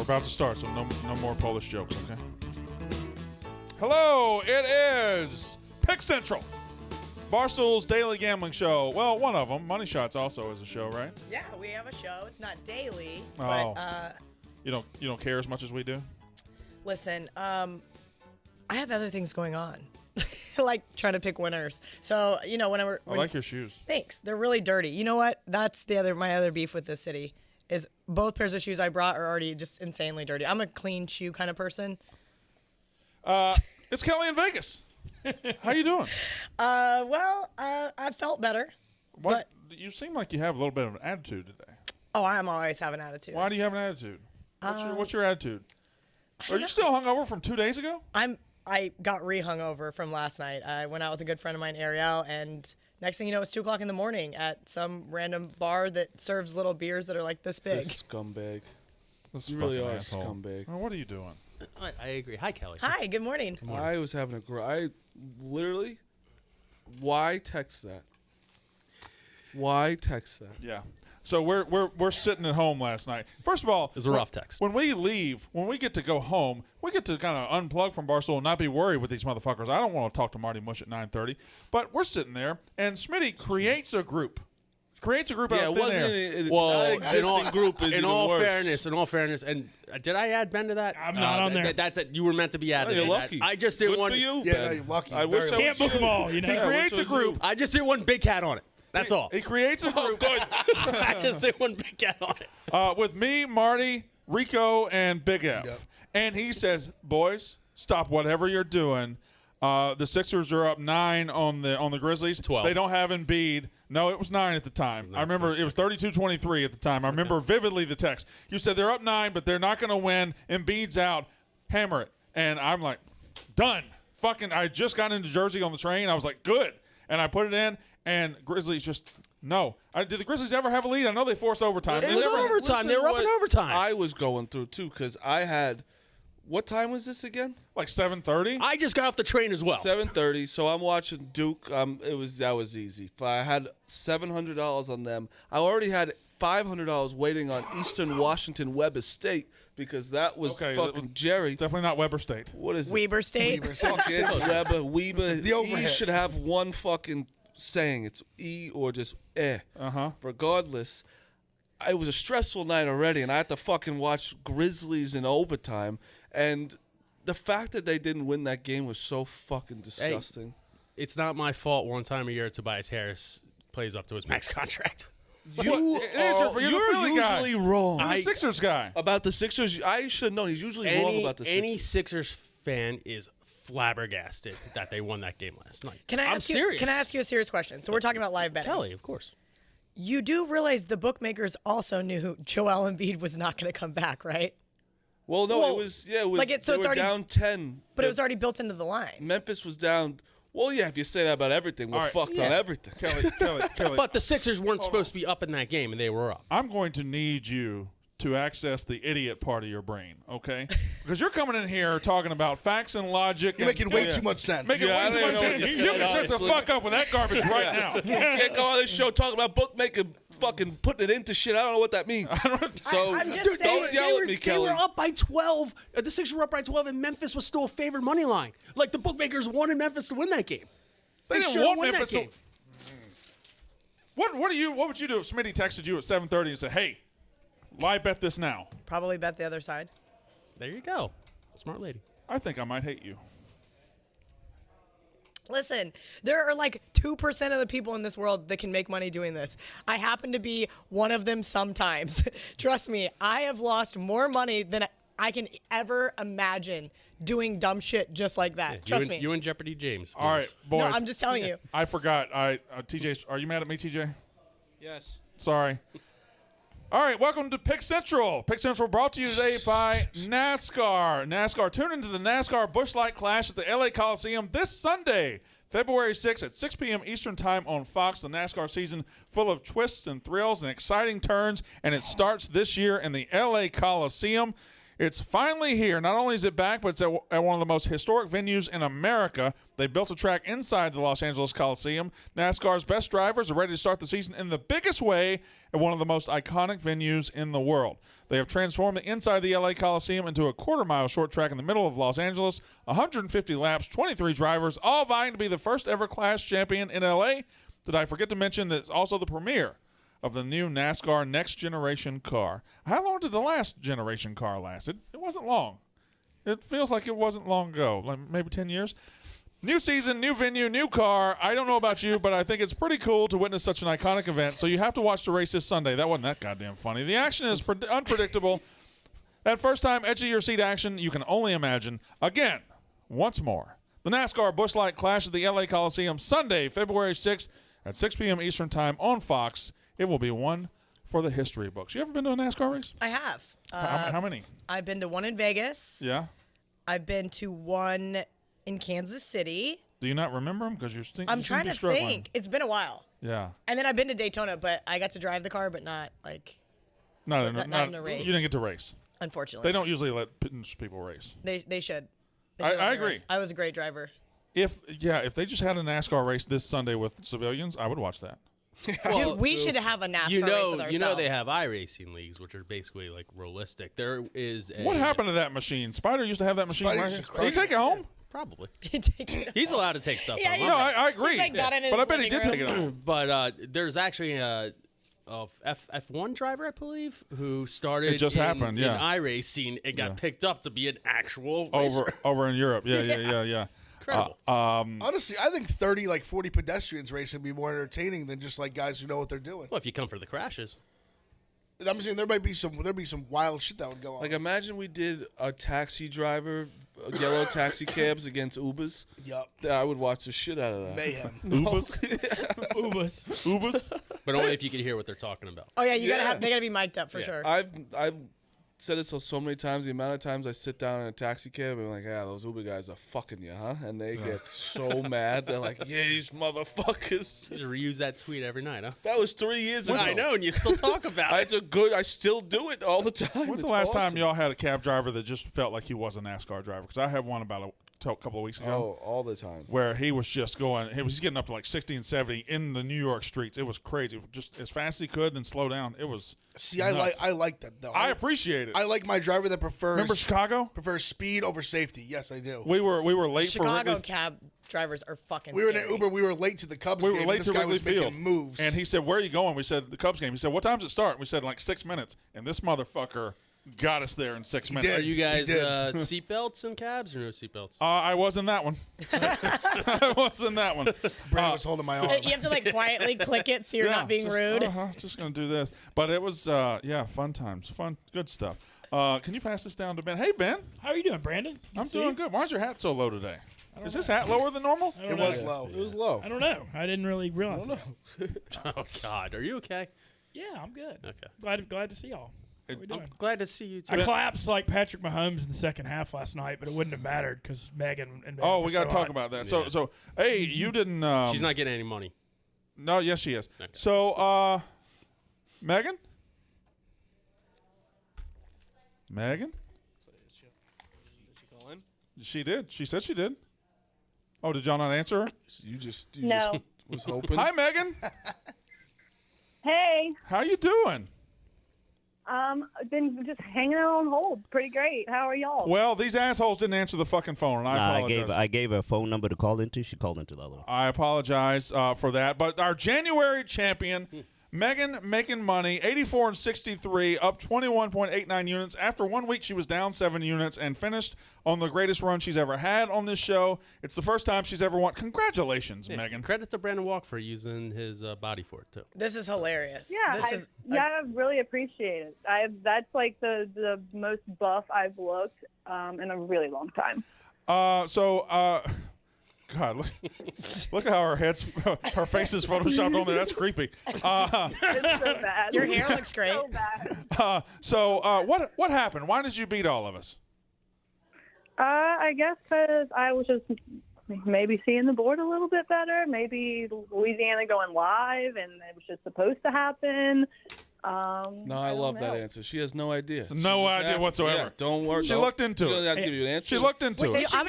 we're about to start, so no more Polish jokes, okay? Hello, it is Pick Central, Barstool's daily gambling show. Well, one of them. Money Shots also is a show, right? Yeah, we have a show. It's not daily, Oh. but You don't care as much as we do? listen, I have other things going on, like trying to pick winners. So whenever I like your shoes. thanks, they're really dirty. You know what? That's my other beef with this city is both pairs of shoes I brought are already just insanely dirty. I'm a clean shoe kind of person. It's Kelly in Vegas. How you doing? I felt better. What? You seem like you have a little bit of an attitude today. Oh, I'm always having an attitude. Why do you have an attitude? What's your attitude? Are you still hungover from 2 days ago? I got re-hungover from last night. I went out with a good friend of mine, Ariel, and next thing you know, it's 2 o'clock in the morning at some random bar that serves little beers that are like this big. This scumbag. You really are a scumbag. Well, what are you doing? I agree. Hi, Kelly. Hi, good morning. I was having I literally, why text that? Why text that? Yeah. So we're sitting at home last night. First of all, It was a rough text. When we leave, when we get to go home, we get to kind of unplug from Barstool and not be worried with these motherfuckers. I don't want to talk to Marty Mush at 9:30, but we're sitting there, and Smitty creates a group. Out of thin air. Existing group is in even all worse. fairness, and did I add Ben to that? I'm not on there. That's it. You were meant to be added. You're to that. lucky. I just did Good one. for you, Yeah, Ben. no, you're lucky. I wish I Can't was book you. them all, you know. He Yeah, creates a which was group. I just did one big cat on it. That's all. He creates a group I just did one big cat on it. with me, Marty, Rico, and Big F. Yep. And he says, "Boys, stop whatever you're doing." The Sixers are up 9 on the Grizzlies. 12. They don't have Embiid. No, it was 9 at the time. I remember it was 32-23 at the time. I remember vividly the text. You said they're up 9, but they're not going to win. Embiid's out. Hammer it. And I'm like, done. Fucking, I just got into Jersey on the train. I was like, good. And I put it in, and Grizzlies just, no. Did the Grizzlies ever have a lead? I know they forced overtime. It was overtime. They were up in overtime. I was going through too because I had. What time was this again? Like 7:30. I just got off the train as well. 7:30. So I'm watching Duke. That was easy. I had $700 on them. I already had $500 waiting on Eastern Washington Weber State because that was fucking Jerry. Definitely not Weber State. What is it? Weber State. Fuck it's Weber. The E overhead. should have one fucking saying. It's E or just eh. Regardless, it was a stressful night already, and I had to fucking watch Grizzlies in overtime. And the fact that they didn't win that game was so fucking disgusting. It's not my fault. One time a year, Tobias Harris plays up to his max contract. You're Philly guy. usually wrong I'm a Sixers guy. about the Sixers. I should have known. He's usually wrong about the Sixers. Any Sixers fan is flabbergasted that they won that game last night. I'm serious. Can I ask you a serious question? So we're talking about live betting. Kelly, of course. You do realize the bookmakers also knew Joel Embiid was not going to come back, right? Well, no, Well, it was. Yeah, it was. like they were already- down 10. But it was already built into the line. Memphis was down. Well, yeah, if you say that about everything, we're All right. fucked on everything. Kelly. But the Sixers weren't supposed to be up in that game, and they were up. I'm going to need you to access the idiot part of your brain, okay? Because you're coming in here talking about facts and logic. You're making way too much sense. Making Yeah, I way too don't much know what sense. you You said, can shut the honestly. fuck up with that garbage right now. You can't go on this show talking about bookmaking, fucking putting it into shit. I don't know what that means. So I'm just saying, don't yell at me, They Kelly. were up by 12. The Sixers were up by 12, and Memphis was still a favored money line. Like, the bookmakers wanted Memphis to win that game. They didn't should've want won Memphis that game. What would you do if Smitty texted you at 7:30 and said, "Hey, live bet this now"? Probably bet the other side. There you go. Smart lady. I think I might hate you. Listen, there are like 2% of the people in this world that can make money doing this. I happen to be one of them sometimes. Trust me, I have lost more money than I can ever imagine doing dumb shit just like that. Trust me. You and Jeopardy James. All right, boys. No, I'm just telling you. I forgot. TJ, are you mad at me, TJ? Yes. Sorry. All right, welcome to Pick Central. Pick Central brought to you today by NASCAR. Tune into the NASCAR Busch Light Clash at the LA Coliseum this Sunday, February 6th at 6 p.m. Eastern Time on Fox. The NASCAR season full of twists and thrills and exciting turns, and it starts this year in the LA Coliseum. It's finally here. Not only is it back, but it's at one of the most historic venues in America. They built a track inside the Los Angeles Coliseum. NASCAR's best drivers are ready to start the season in the biggest way at one of the most iconic venues in the world. They have transformed the inside of the LA Coliseum into a quarter-mile short track in the middle of Los Angeles. 150 laps, 23 drivers, all vying to be the first ever class champion in LA. Did I forget to mention that it's also the premiere of the new NASCAR Next Generation car? How long did the last generation car last? It wasn't long. It feels like it wasn't long ago, like maybe 10 years. New season, new venue, new car. I don't know about you, but I think it's pretty cool to witness such an iconic event. So you have to watch the race this Sunday. That wasn't that goddamn funny. The action is unpredictable. That first-time edge-of-your-seat action you can only imagine. Again, once more, the NASCAR Busch Light Clash at the LA Coliseum, Sunday, February 6th at 6 p.m. Eastern Time on Fox. It will be one for the history books. You ever been to a NASCAR race? I have. How many? I've been to one in Vegas. Yeah. I've been to one in Kansas City. Do you not remember them? Because I'm trying to think. It's been a while. Yeah. And then I've been to Daytona, but I got to drive the car, but not like. Not in a race. You didn't get to race. Unfortunately. They don't usually let people race. They should. I agree. I was a great driver. If they just had a NASCAR race this Sunday with civilians, I would watch that. Dude, we should have a NASCAR race with ourselves. You know they have iRacing leagues, which are basically like realistic. There is What happened to that machine? Spider used to have that machine Spider right used to here. Did he take it home? Probably. He's allowed to take stuff home. No, I agree. He's like got in his but I bet he living did take it room. home. But there's actually a F1 driver, I believe, who started It just happened, yeah. in iRacing. It got picked up to be an actual Over in Europe. Yeah. Incredible. Honestly, I think 40 pedestrians racing would be more entertaining than just like guys who know what they're doing. Well, if you come for the crashes. I'm saying there'd be some wild shit that would go on. Like, imagine we did a taxi driver, yellow taxi cabs against Ubers. Yup. I would watch the shit out of that. Mayhem. Ubers. But only if you could hear what they're talking about. Oh yeah, they gotta be mic'd up for sure. I've said it so many times. The amount of times I sit down in a taxi cab and I'm like, yeah, those Uber guys are fucking you, huh? And they get so mad. They're like, yeah, these motherfuckers. You just reuse that tweet every night, huh? That was 3 years ago. I know, and you still talk about it. I still do it all the time. When's the last time y'all had a cab driver that just felt like he was a NASCAR driver? Because I had one about a couple of weeks ago. Oh, all the time. Where he was just going, he was getting up to like 60 and 70 in the New York streets. It was crazy. Just as fast as he could, then slow down. It was nuts. I like that though. I appreciate it. I like my driver that prefers. Remember Chicago? Prefers speed over safety. Yes, I do. We were late for Chicago cab drivers are fucking. We were in scary. an Uber. We were late to the Cubs game. We were late this to guy Wrigley was Field. making moves. And he said, "Where are you going?" We said, "The Cubs game." He said, "What time does it start?" We said, "Like 6 minutes." And this motherfucker got us there in 6 minutes. did. Are you guys did. seatbelts in cabs or no seatbelts? I was in that one. I was in that one. Brandon was holding my arm. You have to like quietly click it so you're not being rude. Just gonna do this. But it was fun times, good stuff. Can you pass this down to Ben? Hey Ben, How are you doing, Brandon? I'm doing good. Why is your hat so low today? Is this hat lower than normal? It was low. It was low. I don't know. I didn't really realize. Oh God, are you okay? Yeah, I'm good. Okay. Glad to see y'all. How we doing? I'm glad to see you too. I collapsed like Patrick Mahomes in the second half last night, but it wouldn't have mattered because Megan and Oh, we got to talk about that. Yeah. So hey, you didn't. She's not getting any money. No, yes, she is. Okay. So, Megan. Megan. Did she call in? She did. She said she did. Oh, did y'all not answer her? You just No. was hoping. Hi, Megan. Hey, How you doing? I've been just hanging out on hold. Pretty great. How are y'all? Well, these assholes didn't answer the fucking phone, and I apologize. I gave her a phone number to call into. She called into the other one. I apologize for that. But our January champion, Megan, making money, 84 and 63, up 21.89 units. After 1 week, she was down 7 units and finished on the greatest run she's ever had on this show. It's the first time she's ever won. Congratulations, Megan. Credit to Brandon Walk for using his body for it too. This is hilarious. Yeah, I really appreciate it. That's like the most buff I've looked in a really long time. God, look at how her face is photoshopped on there. That's creepy. It's so bad. Your hair looks great. So bad. What happened? Why did you beat all of us? I guess because I was just maybe seeing the board a little bit better. Maybe Louisiana going live, and it was just supposed to happen. No, I love that answer. She has no idea. No idea whatsoever. Yeah, don't worry. She looked into She it. doesn't have to give you an answer. She looked into it. I'm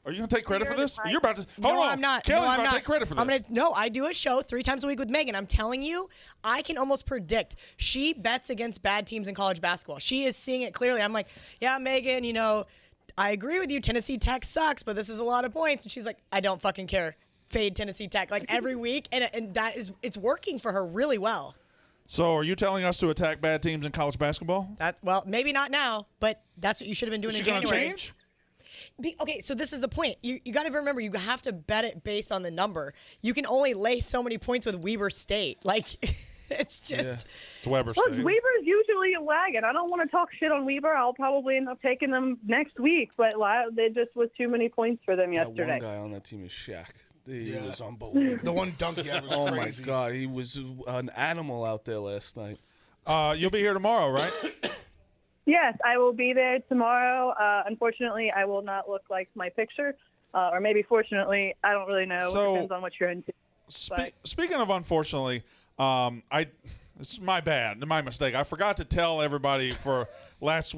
Are you going to take credit for this? You're about to. No, Hold on. I'm not. Kelly's no, I'm about not. to take credit for this. No, I do a show 3 times a week with Megan. I'm telling you, I can almost predict. She bets against bad teams in college basketball. She is seeing it clearly. I'm like, yeah, Megan, I agree with you. Tennessee Tech sucks, but this is a lot of points. And she's like, I don't fucking care. Fade Tennessee Tech like every week, and it's working for her really well. So, are you telling us to attack bad teams in college basketball? Well, maybe not now, but that's what you should have been doing in January. Change? Okay, so this is the point. You got to remember, you have to bet it based on the number. You can only lay so many points with Weber State. Like, it's just. It's Weber Look, State. Weber's usually a wagon. I don't want to talk shit on Weber. I'll probably end up taking them next week, but there just was too many points for them yesterday. That one guy on that team is Shaq. He was unbelievable. The one dunk he had was crazy. Oh, my God. He was an animal out there last night. You'll be here tomorrow, right? Yes, I will be there tomorrow. Unfortunately, I will not look like my picture. Or maybe fortunately, I don't really know. So, it depends on what you're into. Speaking of unfortunately, it's my bad, my mistake. I forgot to tell everybody for last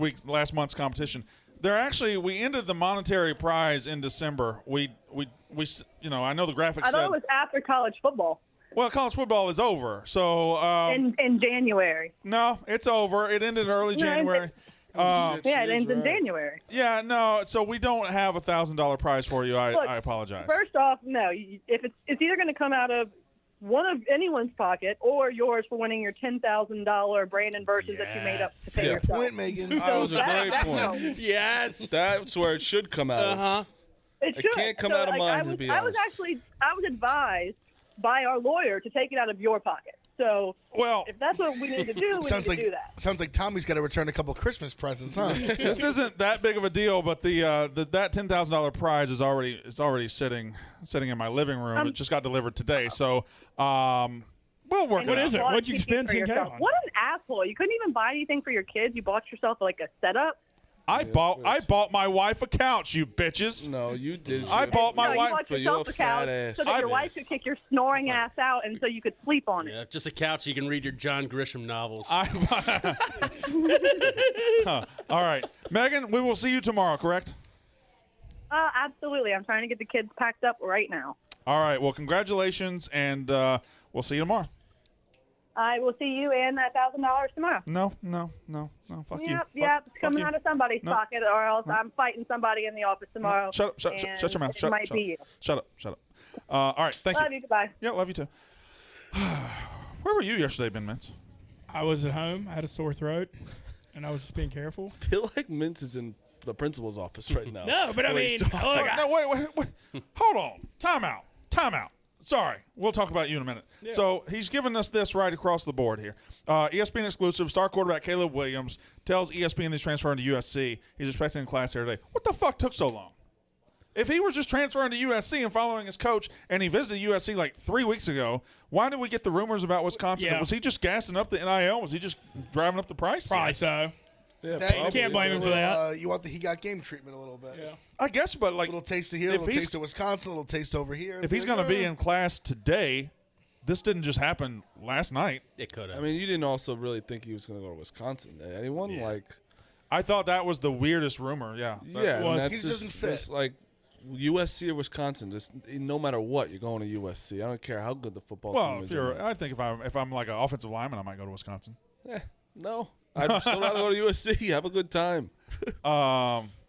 month's competition. We ended the monetary prize in December. We I know the graphics I thought said it was after college football. Well, college football is over. So in January. No, it's over. It ended early January. It ends in January. Yeah, no. So we don't have $1,000 prize for you. Look, I apologize. First off, no. If it's either going to come out of one of anyone's pocket or yours for winning your $10,000 Brandon versus that you made up to pay yourself. Point, Megan. That was a great point. No. Yes. That's where it should come out. It should. can't come out of mine, to be honest. I was advised by our lawyer to take it out of your pocket. So if that's what we need to do, we need to do that. Sounds like Tommy's got to return a couple Christmas presents, huh? This isn't that big of a deal, but that $10,000 prize is already sitting in my living room. It just got delivered today, so we'll work it out. What is it? What'd you spend $10K on? What an asshole! You couldn't even buy anything for your kids. You bought yourself like a setup. I bought my wife a couch, you bitches. No, you did. I bought my wife you bought for yourself your a couch fat ass. so that your wife could kick your snoring ass out, and so you could sleep on it. Yeah, just a couch so you can read your John Grisham novels. All right, Megan, we will see you tomorrow, correct? Absolutely. I'm trying to get the kids packed up right now. All right. Well, congratulations, and we'll see you tomorrow. I will see you and that $1,000 tomorrow. No. Fuck you. Yep. It's coming you. out of somebody's pocket, or else I'm fighting somebody in the office tomorrow. Shut your mouth. It might be you. Shut up. All right. Thank you. Love you. Goodbye. Yeah, love you too. Where were you yesterday, Ben Mintz? I was at home. I had a sore throat, and I was just being careful. I feel like Mintz is in the principal's office right now. No, but I mean, look, No, wait. Hold on. Time out. Sorry. We'll talk about you in a minute. Yeah. So he's giving us this right across the board here. ESPN exclusive, star quarterback Caleb Williams tells ESPN he's transferring to USC. He's expecting a class here today. What the fuck took so long? If he was just transferring to USC and following his coach and he visited USC like 3 weeks ago, why did we get the rumors about Wisconsin? Yeah. Was he just gassing up the NIL? Was he just driving up the price? Probably so. Yeah, you can't blame him for that. You want the he got game treatment a little bit. Yeah. I guess, but like a little taste of here, a little taste of Wisconsin, a little taste over here. If he's going to be in class today, this didn't just happen last night. It could have. I mean, you didn't also really think he was going to go to Wisconsin. Did anyone? Yeah. Like, I thought that was the weirdest rumor. Yeah. And that's he just doesn't fit. Like USC or Wisconsin. Just no matter what, you're going to USC. I don't care how good the football team is. I think if I'm like an offensive lineman, I might go to Wisconsin. No. I'd still rather go to USC. Have a good time.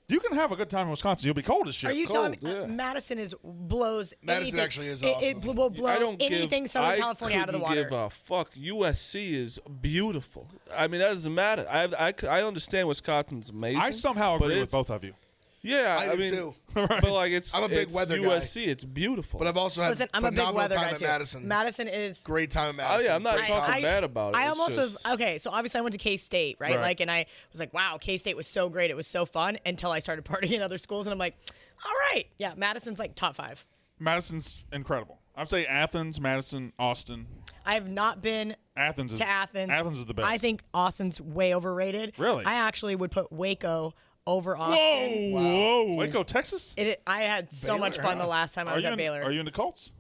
You can have a good time in Wisconsin. You'll be cold as shit. Are you Cold, telling me Madison blows Madison anything? actually is It awesome. will blow anything Southern I California out of the water. couldn't give a fuck. USC is beautiful. I mean, that doesn't matter. I understand Wisconsin's amazing. I somehow but agree with it's-7 of you. Yeah, I do mean, too. but like I'm a big weather guy. USC. It's beautiful. But I've also had Listen, I'm a big phenomenal weather time guy at too. Madison. Madison is Great time at Oh Madison. yeah, I'm not Great talking time. bad about it. I It's almost just, was okay. So obviously I went to K-State, right? Right. Like, and I was like, wow, K-State was so great. It was so fun until I started partying in other schools, and I'm like, all right, yeah, Madison's like top 5. Madison's incredible. I'd say Athens, Madison, Austin. I have not been Athens is to Athens. Athens is the best. I think Austin's way overrated. Really? I actually would put Waco over Austin. Whoa. Waco, Texas. I had so Baylor, much fun huh? the last time I was at Baylor. Are you into Colts?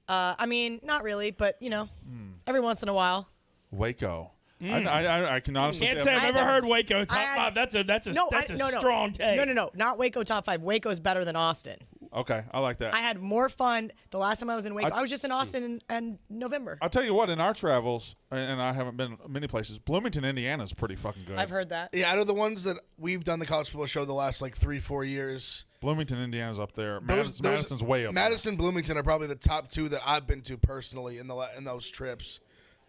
I mean, not really, but every once in a while. Waco. I can honestly Can't say say I've ever heard Waco top I had- 5. That's a No, strong take. No, not Waco top 5. Waco's better than Austin. Okay, I like that. I had more fun the last time I was in Waco. I was just in Austin in November. I'll tell you what, in our travels, and I haven't been many places, Bloomington, Indiana is pretty fucking good. I've heard that. Yeah, out of the ones that we've done the college football show the last like 3-4 years, Bloomington, Indiana's up there. those- Madison's way up Madison, Bloomington are probably the top 2 that I've been to personally in those trips.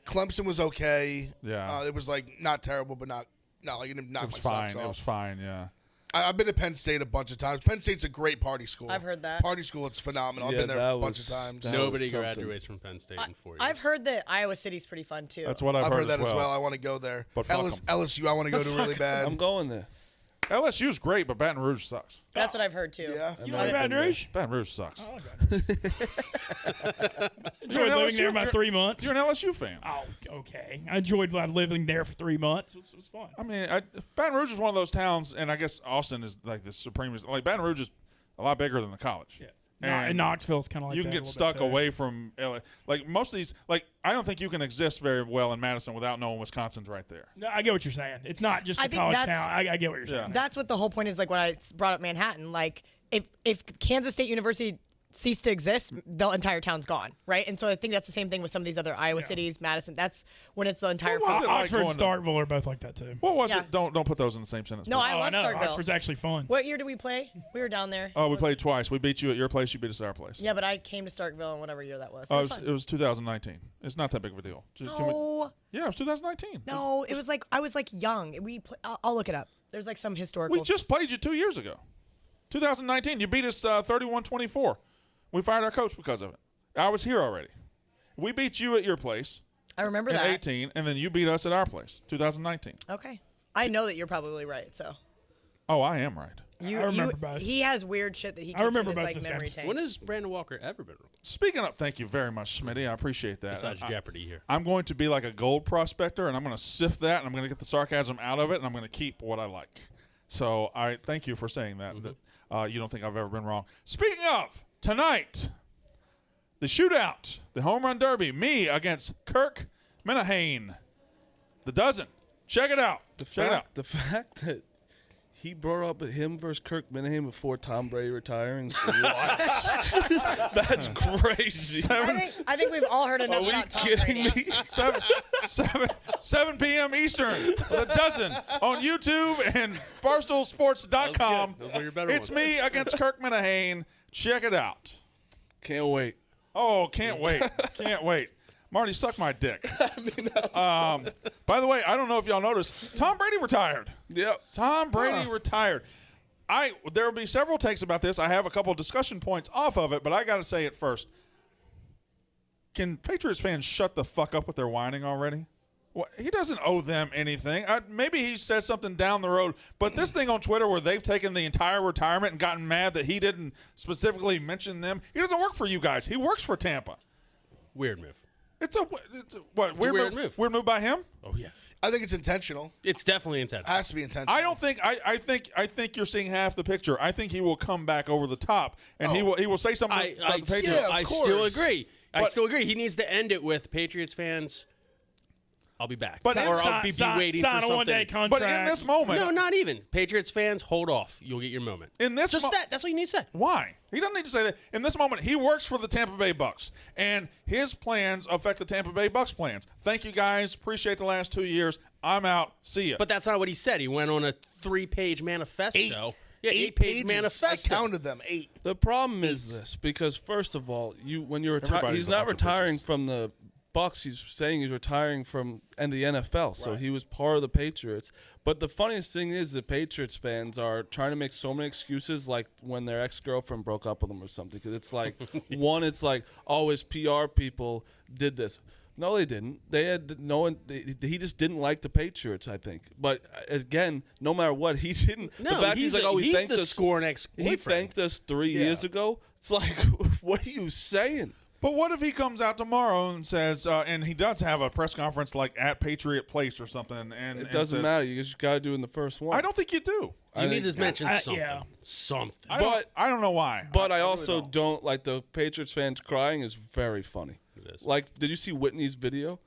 Clemson was okay. Yeah. It was like not terrible, but not like it there. knocked It was my fine. socks It off. was fine, yeah. I've been to Penn State a bunch of times. Penn State's a great party school. I've heard that. Party school, it's phenomenal. Yeah, I've been there that a bunch was- of times. that Nobody was something. graduates from Penn State in 4 years. I've heard that Iowa City's pretty fun too. That's what I've heard heard that as well. I want to go there. But fuck 'em. LSU, I want to go to really bad. I'm going there. LSU's great, but Baton Rouge sucks. That's what I've heard too. Yeah. You like Baton Rouge? Baton Rouge sucks. I like that. Enjoyed You're an living there LSU about 3 months. You're an LSU fan. Oh, okay. I enjoyed living there for 3 months. It was fun. I mean, Baton Rouge is one of those towns, and I guess Austin is like the supreme. Like Baton Rouge is a lot bigger than the college. Yeah. And And Knoxville's kind of like you that can a get little stuck bit, too. away from LA. Like most of these, like I don't think you can exist very well in Madison without knowing Wisconsin's right there. No, I get what you're saying. It's not just I a think college that's- town. I get what you're saying. Yeah. That's what the whole point is. Like when I brought up Manhattan, like if Kansas State University ceased to exist, the entire town's gone, right? And so I think that's the same thing with some of these other Iowa cities, Madison. That's when it's the entire. What was it like Oxford and going to- Starkville are both like that too. What was Yeah. it? Don't put those in the same sentence. No, please. I love know. Starkville. Oxford's actually fun. What year did we play? We were down there. Oh, we played twice. We beat you at your place. You beat us at our place. Yeah, but I came to Starkville in whatever year that was. Oh, It it was was, fun. 2019. It's not that big of a deal. No, Yeah, it was 2019. no, it was like I was like young. I'll look it up. There's like some historical. We just played you 2 years ago. 2019. You beat us 31-24. We fired our coach because of it. I was here already. We beat you at your place I remember in that. 18, and then you beat us at our place, 2019. Okay, I know that you're probably right. So Oh, I am right. you, I remember both. He has weird shit that he keeps remember in his both like those memory games. tank. When has Brandon Walker ever been wrong? Speaking of, thank you very much, Smitty. I appreciate that. Besides Jeopardy here. I'm going to be like a gold prospector, and I'm going to sift that, and I'm going to get the sarcasm out of it, and I'm going to keep what I like. So I thank you for saying that. That you don't think I've ever been wrong. Speaking of, tonight, the shootout, the home run derby, me against Kirk Minahane. The dozen. Check it out. Check it out. The fact that he brought up him versus Kirk Minahane before Tom Brady retiring is wild. That's crazy. I think we've all heard enough Are we about Tom kidding Brady. me? 7 p.m. Eastern. The dozen on YouTube and BarstoolSports.com. Those are your better It's ones. me against Kirk Minahane. Check it out. Can't wait. Oh, can't wait. Can't wait. Marty, suck my dick. By the way, I don't know if y'all noticed, Tom Brady retired. Yep. Tom Brady retired. There will be several takes about this. I have a couple discussion points off of it, but I got to say it first. Can Patriots fans shut the fuck up with their whining already? Well, he doesn't owe them anything. Maybe he says something down the road, but this thing on Twitter where they've taken the entire retirement and gotten mad that he didn't specifically mention them. He doesn't work for you guys. He works for Tampa. Weird move. It's a weird move. Weird move by him. Oh yeah. I think it's intentional. It's definitely intentional. Has to be intentional. I don't think. I think you're seeing half the picture. I think he will come back over the top, and he will say something about the Patriots. yeah, of I still course. agree. I But- still agree. He needs to end it with Patriots fans. I'll be back. But or I'll be waiting sign for a something. one-day contract. But in this moment, No, not even. Patriots fans, hold off. You'll get your moment. in this Just that. That's all you need to say. Why? He doesn't need to say that. In this moment, he works for the Tampa Bay Bucks, and his plans affect the Tampa Bay Bucks plans. Thank you, guys. Appreciate the last 2 years. I'm out. See ya. But that's not what he said. He went on a 3-page manifesto. Yeah, 8 8-page pages. manifesto. I counted them. 8. The problem is this, because first of all, when you're Everybody's he's a not bunch of retiring bitches. from the Bucks. He's saying he's retiring from the NFL. So he was part of the Patriots. But the funniest thing is the Patriots fans are trying to make so many excuses, like when their ex-girlfriend broke up with them or something. Because it's like one, it's like, oh, his PR people did this. No, they didn't. They had no one. He just didn't like the Patriots, I think. But again, no matter what, he didn't. No, the fact he's like, oh, he he's thanked the us. scorn He ex-boyfriend. thanked us 3 years ago. It's like, what are you saying? But what if he comes out tomorrow and says, and he does have a press conference like at Patriot Place or something, and It doesn't says, matter. You just got to do it in the first one. I don't think you do. I You need think- to mention something. yeah. Something. I don't know why. But I really also don't like the Patriots fans crying is very funny. It is. Like, did you see Whitney's video?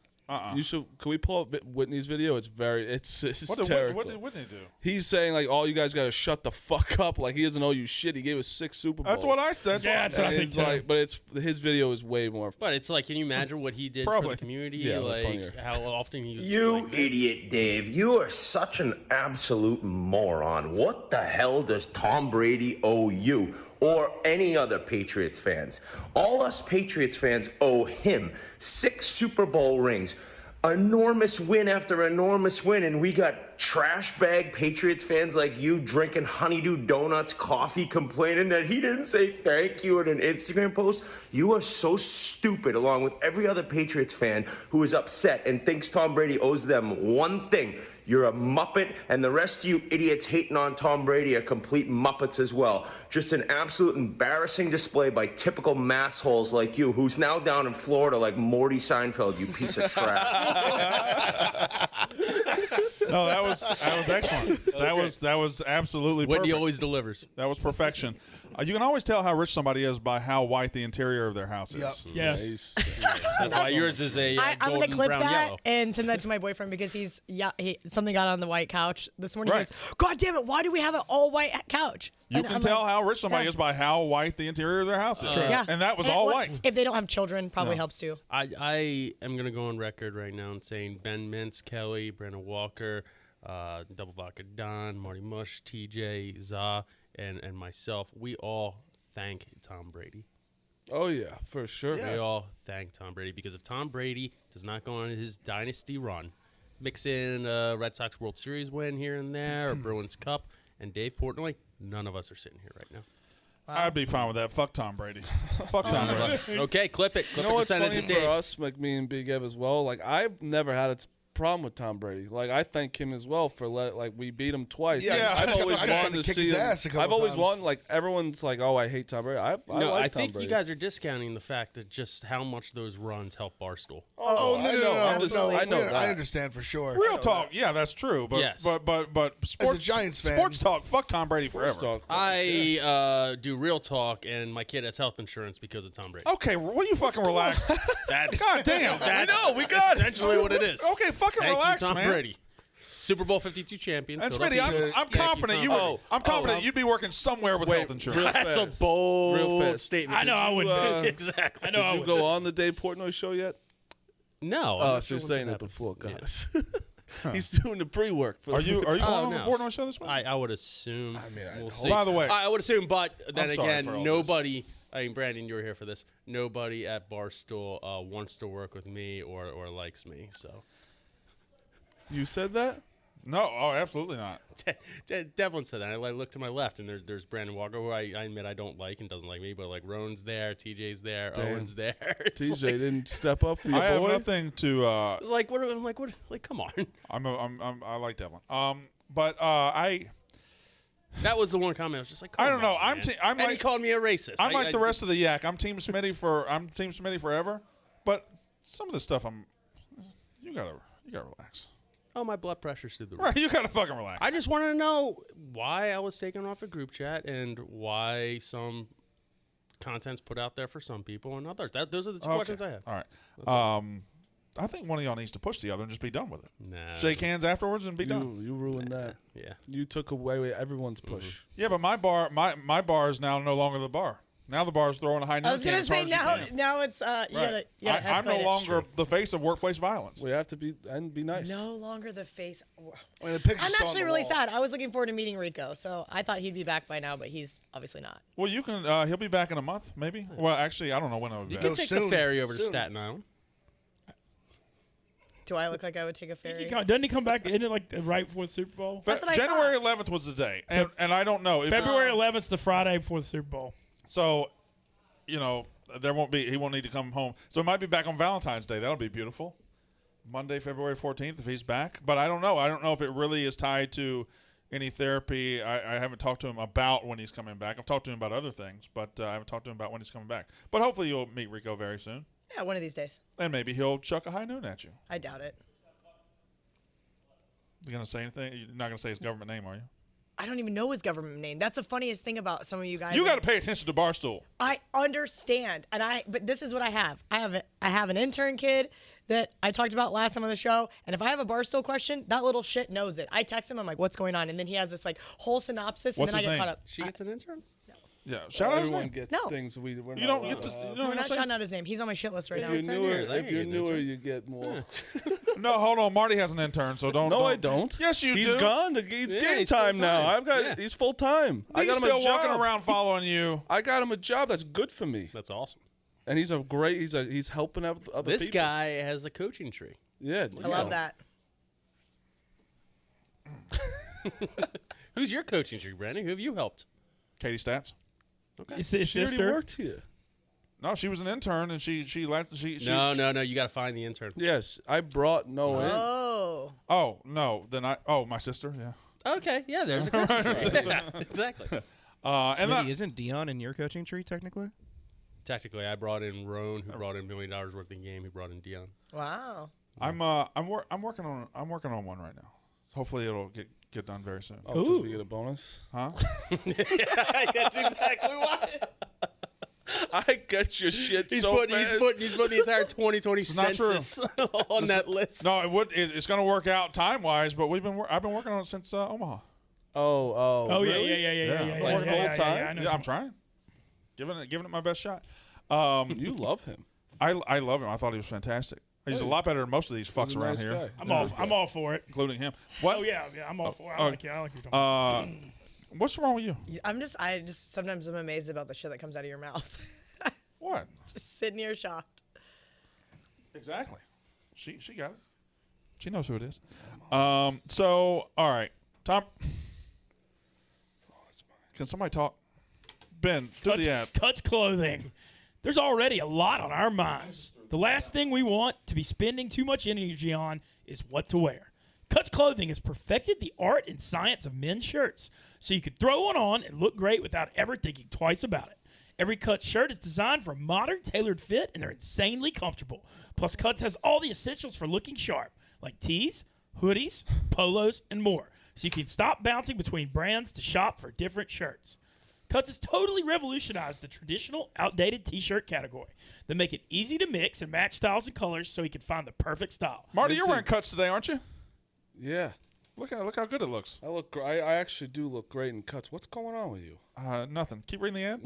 You should. Can we pull up Whitney's video? It's hysterical. What did Whitney do? He's saying like, all you guys gotta shut the fuck up. Like he doesn't owe you shit. He gave us 6 Super Bowls. That's what I said. That's what I think It's too. like, but his video is way more. But it's like, can you imagine what he did for Probably. the community? Yeah, like funnier. how often he was You like, idiot, Dave. You are such an absolute moron. What the hell does Tom Brady owe you or any other Patriots fans? All us Patriots fans owe him 6 Super Bowl rings. Enormous win after enormous win, and we got trash bag Patriots fans like you drinking honeydew donuts, coffee, complaining that he didn't say thank you in an Instagram post. You are so stupid, along with every other Patriots fan who is upset and thinks Tom Brady owes them one thing. You're a Muppet, and the rest of you idiots hating on Tom Brady are complete Muppets as well. Just an absolute embarrassing display by typical massholes like you, who's now down in Florida like Morty Seinfeld, you piece of trash. No, that was excellent. That was absolutely Whitney perfect. always delivers. That was perfection. You can always tell how rich somebody is by how white the interior of their house is. Yep. Yes. That's why yours is a I'm golden gonna clip brown that yellow. and send that to my boyfriend because something got on the white couch this morning. Right. He goes, God damn it! Why do we have an all white couch? You And can I'm tell like, how rich somebody yeah. is by how white the interior of their house is. Yeah. And that was And all what- white. If they don't have children, probably No. helps too. I am going to go on record right now and saying Ben Mintz, Kelly, Brandon Walker, Double Vodka Don, Marty Mush, TJ, Za, and myself, we all thank Tom Brady. Oh yeah, for sure. We all thank Tom Brady because if Tom Brady does not go on his dynasty run, mix in a Red Sox World Series win here and there, or Bruins Cup, and Dave Portnoy, none of us are sitting here right now. I'd be fine with that. Fuck Tom Brady. Fuck Tom Brady. Okay, clip it. Clip You know it to what's send it funny to for Dave. us, like me and Big Ev as well? Like I've never had a problem with Tom Brady. Like I thank him as well for we beat him twice. Yeah, I've I just always had to wanted to kick see his him. ass a couple I've always times. wanted, like everyone's like, oh, I hate Tom Brady. I No, like I Tom think Brady. you guys are discounting the fact that just how much those runs help Barstool. Oh, no, I know. I'm just, absolutely. I know I that. understand for sure. Real talk. Yeah, that's true. But Yes. but sports, Giants fan- sports talk. Fuck Tom Brady forever. First off, I do real talk, and my kid has health insurance because of Tom Brady. Okay, will you fucking relax? That's God damn. That's we got it. essentially what it is. Okay, fucking Thank relax, you, Tom man. Brady. Super Bowl 52 champion. And Philadelphia Smitty, Eagles. I'm confident you. Tom. I'm confident Tom. you'd be working somewhere with health insurance. real That's fast. a bold Real fast. statement. I know I wouldn't. exactly. I know I Did you would. go on the Dave Portnoy show yet? No. I'm Oh, not so sure you're what saying that it before. happened. God. He's doing the pre-work. For Are you going on no. the Portnoy show this week? I would assume. We'll see. By the way, I would assume, but then I'm sorry again, for all nobody. I mean, Brandon, you were here for this. Nobody at Barstool wants to work with me or likes me. So You said that? no. Oh, absolutely not. Devlin said that. I look to my left, and there's Brandon Walker, who I admit I don't like and doesn't like me, but like Ron's there, TJ's there, Owen's there. It's TJ like, didn't step up for your I have boy. nothing to. it's like what? I'm like what? Like come on. I like Devlin. But I That was the one comment. I was just like, come don't know. on, man. I'm and he like called me a racist. I'm like the rest of the yak. I'm Team Smitty forever. But some of the stuff you gotta relax. Oh, my blood pressure's through the roof. Right, you gotta fucking relax. I just wanted to know why I was taken off a group chat and why some content's put out there for some people and others. Those are the two questions I have. All right. I think one of y'all needs to push the other and just be done with it. Nah. Shake hands afterwards and be done. You ruined that. Yeah. You took away everyone's push. Yeah, but my bar is now no longer the bar. Now the bar's throwing a high note. I was gonna say now it's you gotta I'm no escalate it. longer the face of workplace violence. We have to be nice. No longer the face. I mean, the picture's I'm still on actually the really wall. sad. I was looking forward to meeting Rico, so I thought he'd be back by now, but he's obviously not. Well, you can. He'll be back in a month, maybe. Well, actually, I don't know when he'll be You back. can take soon. the ferry over to Soon. Staten Island. Do I look like I would take a ferry? Doesn't he come back? Isn't it like right before the Super Bowl? That's what I January thought. 11th was the day, and I don't know. If February 11th is the Friday before the Super Bowl. So, he won't need to come home. So it might be back on Valentine's Day. That'll be beautiful. Monday, February 14th, if he's back. But I don't know. I don't know if it really is tied to any therapy. I haven't talked to him about when he's coming back. I've talked to him about other things, but I haven't talked to him about when he's coming back. But hopefully you'll meet Rico very soon. Yeah, one of these days. And maybe he'll chuck a high noon at you. I doubt it. You going to say anything? You're not going to say his government name, are you? I don't even know his government name. That's the funniest thing about some of you guys. You got to pay attention to Barstool. I understand, but this is what I have. I have an intern kid that I talked about last time on the show. And if I have a Barstool question, that little shit knows it. I text him, I'm like, what's going on? And then he has this like whole synopsis, What's and then his I get name? caught up. She gets an intern? Yeah, shout out his Everyone name. gets No. things we're not You don't allowed get to to. have. You know We're what not I'm saying? shouting out his name. He's on my shit list right If now. you're 10 newer, years, I if can you're get an newer, intern. you get more. No, hold on. Marty has an intern, so don't. No, I don't. Yes, you He's do. gone. He's Yeah, game he's time now. full-time. I've got. Yeah. He's full time. I He's got him still a job. walking around following you. I got him a job that's good for me, That's awesome. and he's a great. He's helping out other This people. guy has a coaching tree. Yeah, I love that. Who's your coaching tree, Brandon? Who have you helped? Katie Stats. Okay. His She already sister. worked here. No, she was an intern, and she left. She No. You got to find the intern. Yes, I brought Noah in. Oh. Oh no, then my sister. Yeah. Okay. Yeah. There's a coaching tree. Yeah, exactly. And Smitty, that, isn't Dion in your coaching tree technically? Technically, I brought in Roan, who brought in $1 million worth of game. He brought in Dion. Wow. I'm working on one right now. Hopefully it'll get done very soon. Oh, because Ooh. we get a bonus. Huh? That's exactly why. I get your shit He's so putting bad. the entire 2020 It's not true. census on that list. No, it's going to work out time wise, but I've been working on it since Omaha. Oh really? yeah. Like full-time? I know. Yeah, I'm trying, giving it my best shot. You love him. I love him. I thought he was fantastic. He's a lot better than most of these fucks He's a around nice here, guy. I'm all for it. including him. What? Oh yeah, I'm all for it. I oh, like you. I like you talking. What's wrong with you? I just sometimes I'm amazed about the shit that comes out of your mouth. What? Just sitting here shocked. Exactly. She got it. She knows who it is. So all right, Tom. Can somebody talk? Ben, do the ad. Cuts clothing. There's already a lot on our minds. The last thing we want to be spending too much energy on is what to wear. Cuts Clothing has perfected the art and science of men's shirts, so you can throw one on and look great without ever thinking twice about it. Every Cuts shirt is designed for a modern, tailored fit, and they're insanely comfortable. Plus, Cuts has all the essentials for looking sharp, like tees, hoodies, polos, and more, so you can stop bouncing between brands to shop for different shirts. Cuts has totally revolutionized the traditional, outdated T-shirt category. They make it easy to mix and match styles and colors so you can find the perfect style. Marty, you're wearing Cuts today, aren't you? Yeah. Look how good it looks. I actually do look great in cuts. What's going on with you? Nothing. Keep reading the ad.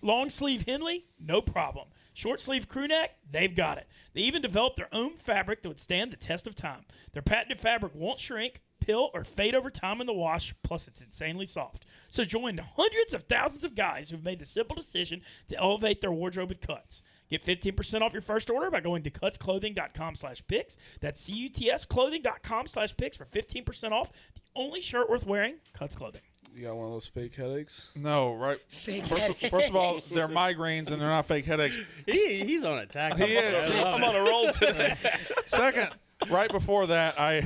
Long sleeve Henley, no problem. Short sleeve crew neck, they've got it. They even developed their own fabric that would stand the test of time. Their patented fabric won't shrink, pill, or fade over time in the wash, plus it's insanely soft. So join the hundreds of thousands of guys who've made the simple decision to elevate their wardrobe with Cuts. Get 15% off your first order by going to cutsclothing.com/picks. That's cutsclothing.com/picks for 15% off. The only shirt worth wearing, Cuts Clothing. You got one of those fake headaches? No, right. Fake First of all, they're migraines and they're not fake headaches. He's on attack. He is. I'm on a roll today. Second, right before that, I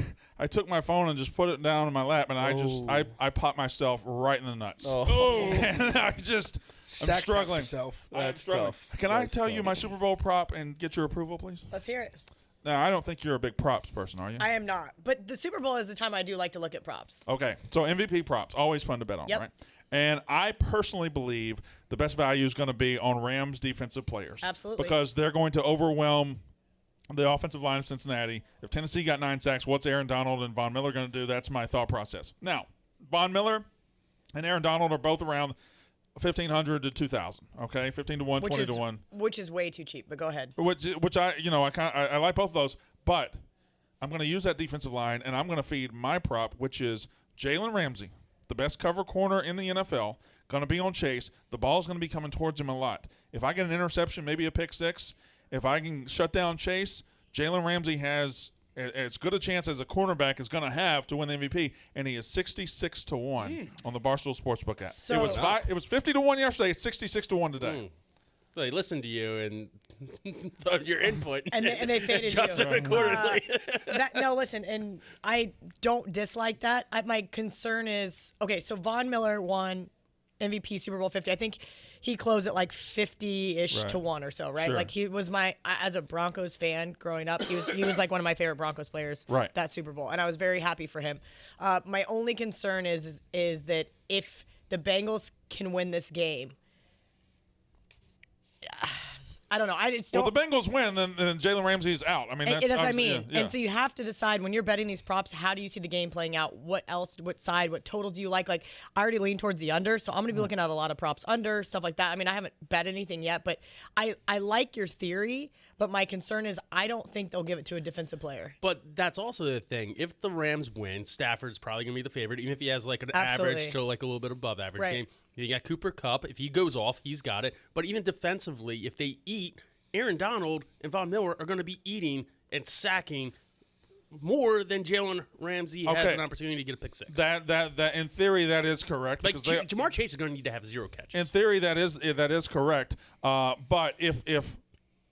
took my phone and just put it down in my lap, and I popped myself right in the nuts. Oh. And I'm struggling. Yourself. That's struggling. tough. Can I That's tell you tough. my Super Bowl prop and get your approval, please? Let's hear it. Now, I don't think you're a big props person, are you? I am not. But the Super Bowl is the time I do like to look at props. Okay, so MVP props, always fun to bet on, Yep. right? And I personally believe the best value is going to be on Rams defensive players. Absolutely. Because they're going to overwhelm the offensive line of Cincinnati. If Tennessee got 9 sacks, what's Aaron Donald and Von Miller going to do? That's my thought process. Now, Von Miller and Aaron Donald are both around 1,500 to 2,000, okay? 15 to 1, 20 to 1. Which is way too cheap, but go ahead. Which I like both of those, but I'm going to use that defensive line, and I'm going to feed my prop, which is Jalen Ramsey, the best cover corner in the NFL, going to be on Chase. The ball's going to be coming towards him a lot. If I get an interception, maybe a pick six, if I can shut down Chase, Jalen Ramsey has as good a chance as a cornerback is going to have to win the MVP, and he is 66 to 1 on the Barstool Sportsbook app. So- it was 50 to 1 yesterday. It's 66 to 1 today. So they listened to you and thought your input And they faded you. adjusted accordingly. No, listen, and I don't dislike that. My concern is, okay, so Von Miller won MVP Super Bowl 50. I think he closed at like 50-ish to 1 or so, right? Sure. Like he was as a Broncos fan growing up, he was like one of my favorite Broncos players that Super Bowl, and I was very happy for him. My only concern is that if the Bengals can win this game, I don't know. I just don't. Well, the Bengals win, then Jalen Ramsey's out. I mean, that's what I obviously- mean. yeah. And so you have to decide when you're betting these props, how do you see the game playing out? What else, what side, what total do you like? Like, I already lean towards the under, so I'm going to be looking at a lot of props under, stuff like that. I mean, I haven't bet anything yet, but I like your theory, but my concern is I don't think they'll give it to a defensive player. But that's also the thing. If the Rams win, Stafford's probably going to be the favorite, even if he has like an Absolutely. average to like a little bit above average Right. game. You got Cooper Kupp. If he goes off, he's got it. But even defensively, if they eat, Aaron Donald and Von Miller are going to be eating and sacking more than Jalen Ramsey has Okay. an opportunity to get a pick six. That in theory that is correct. Like because they- Jamar Chase is going to need to have 0 catches. in theory that is correct. But if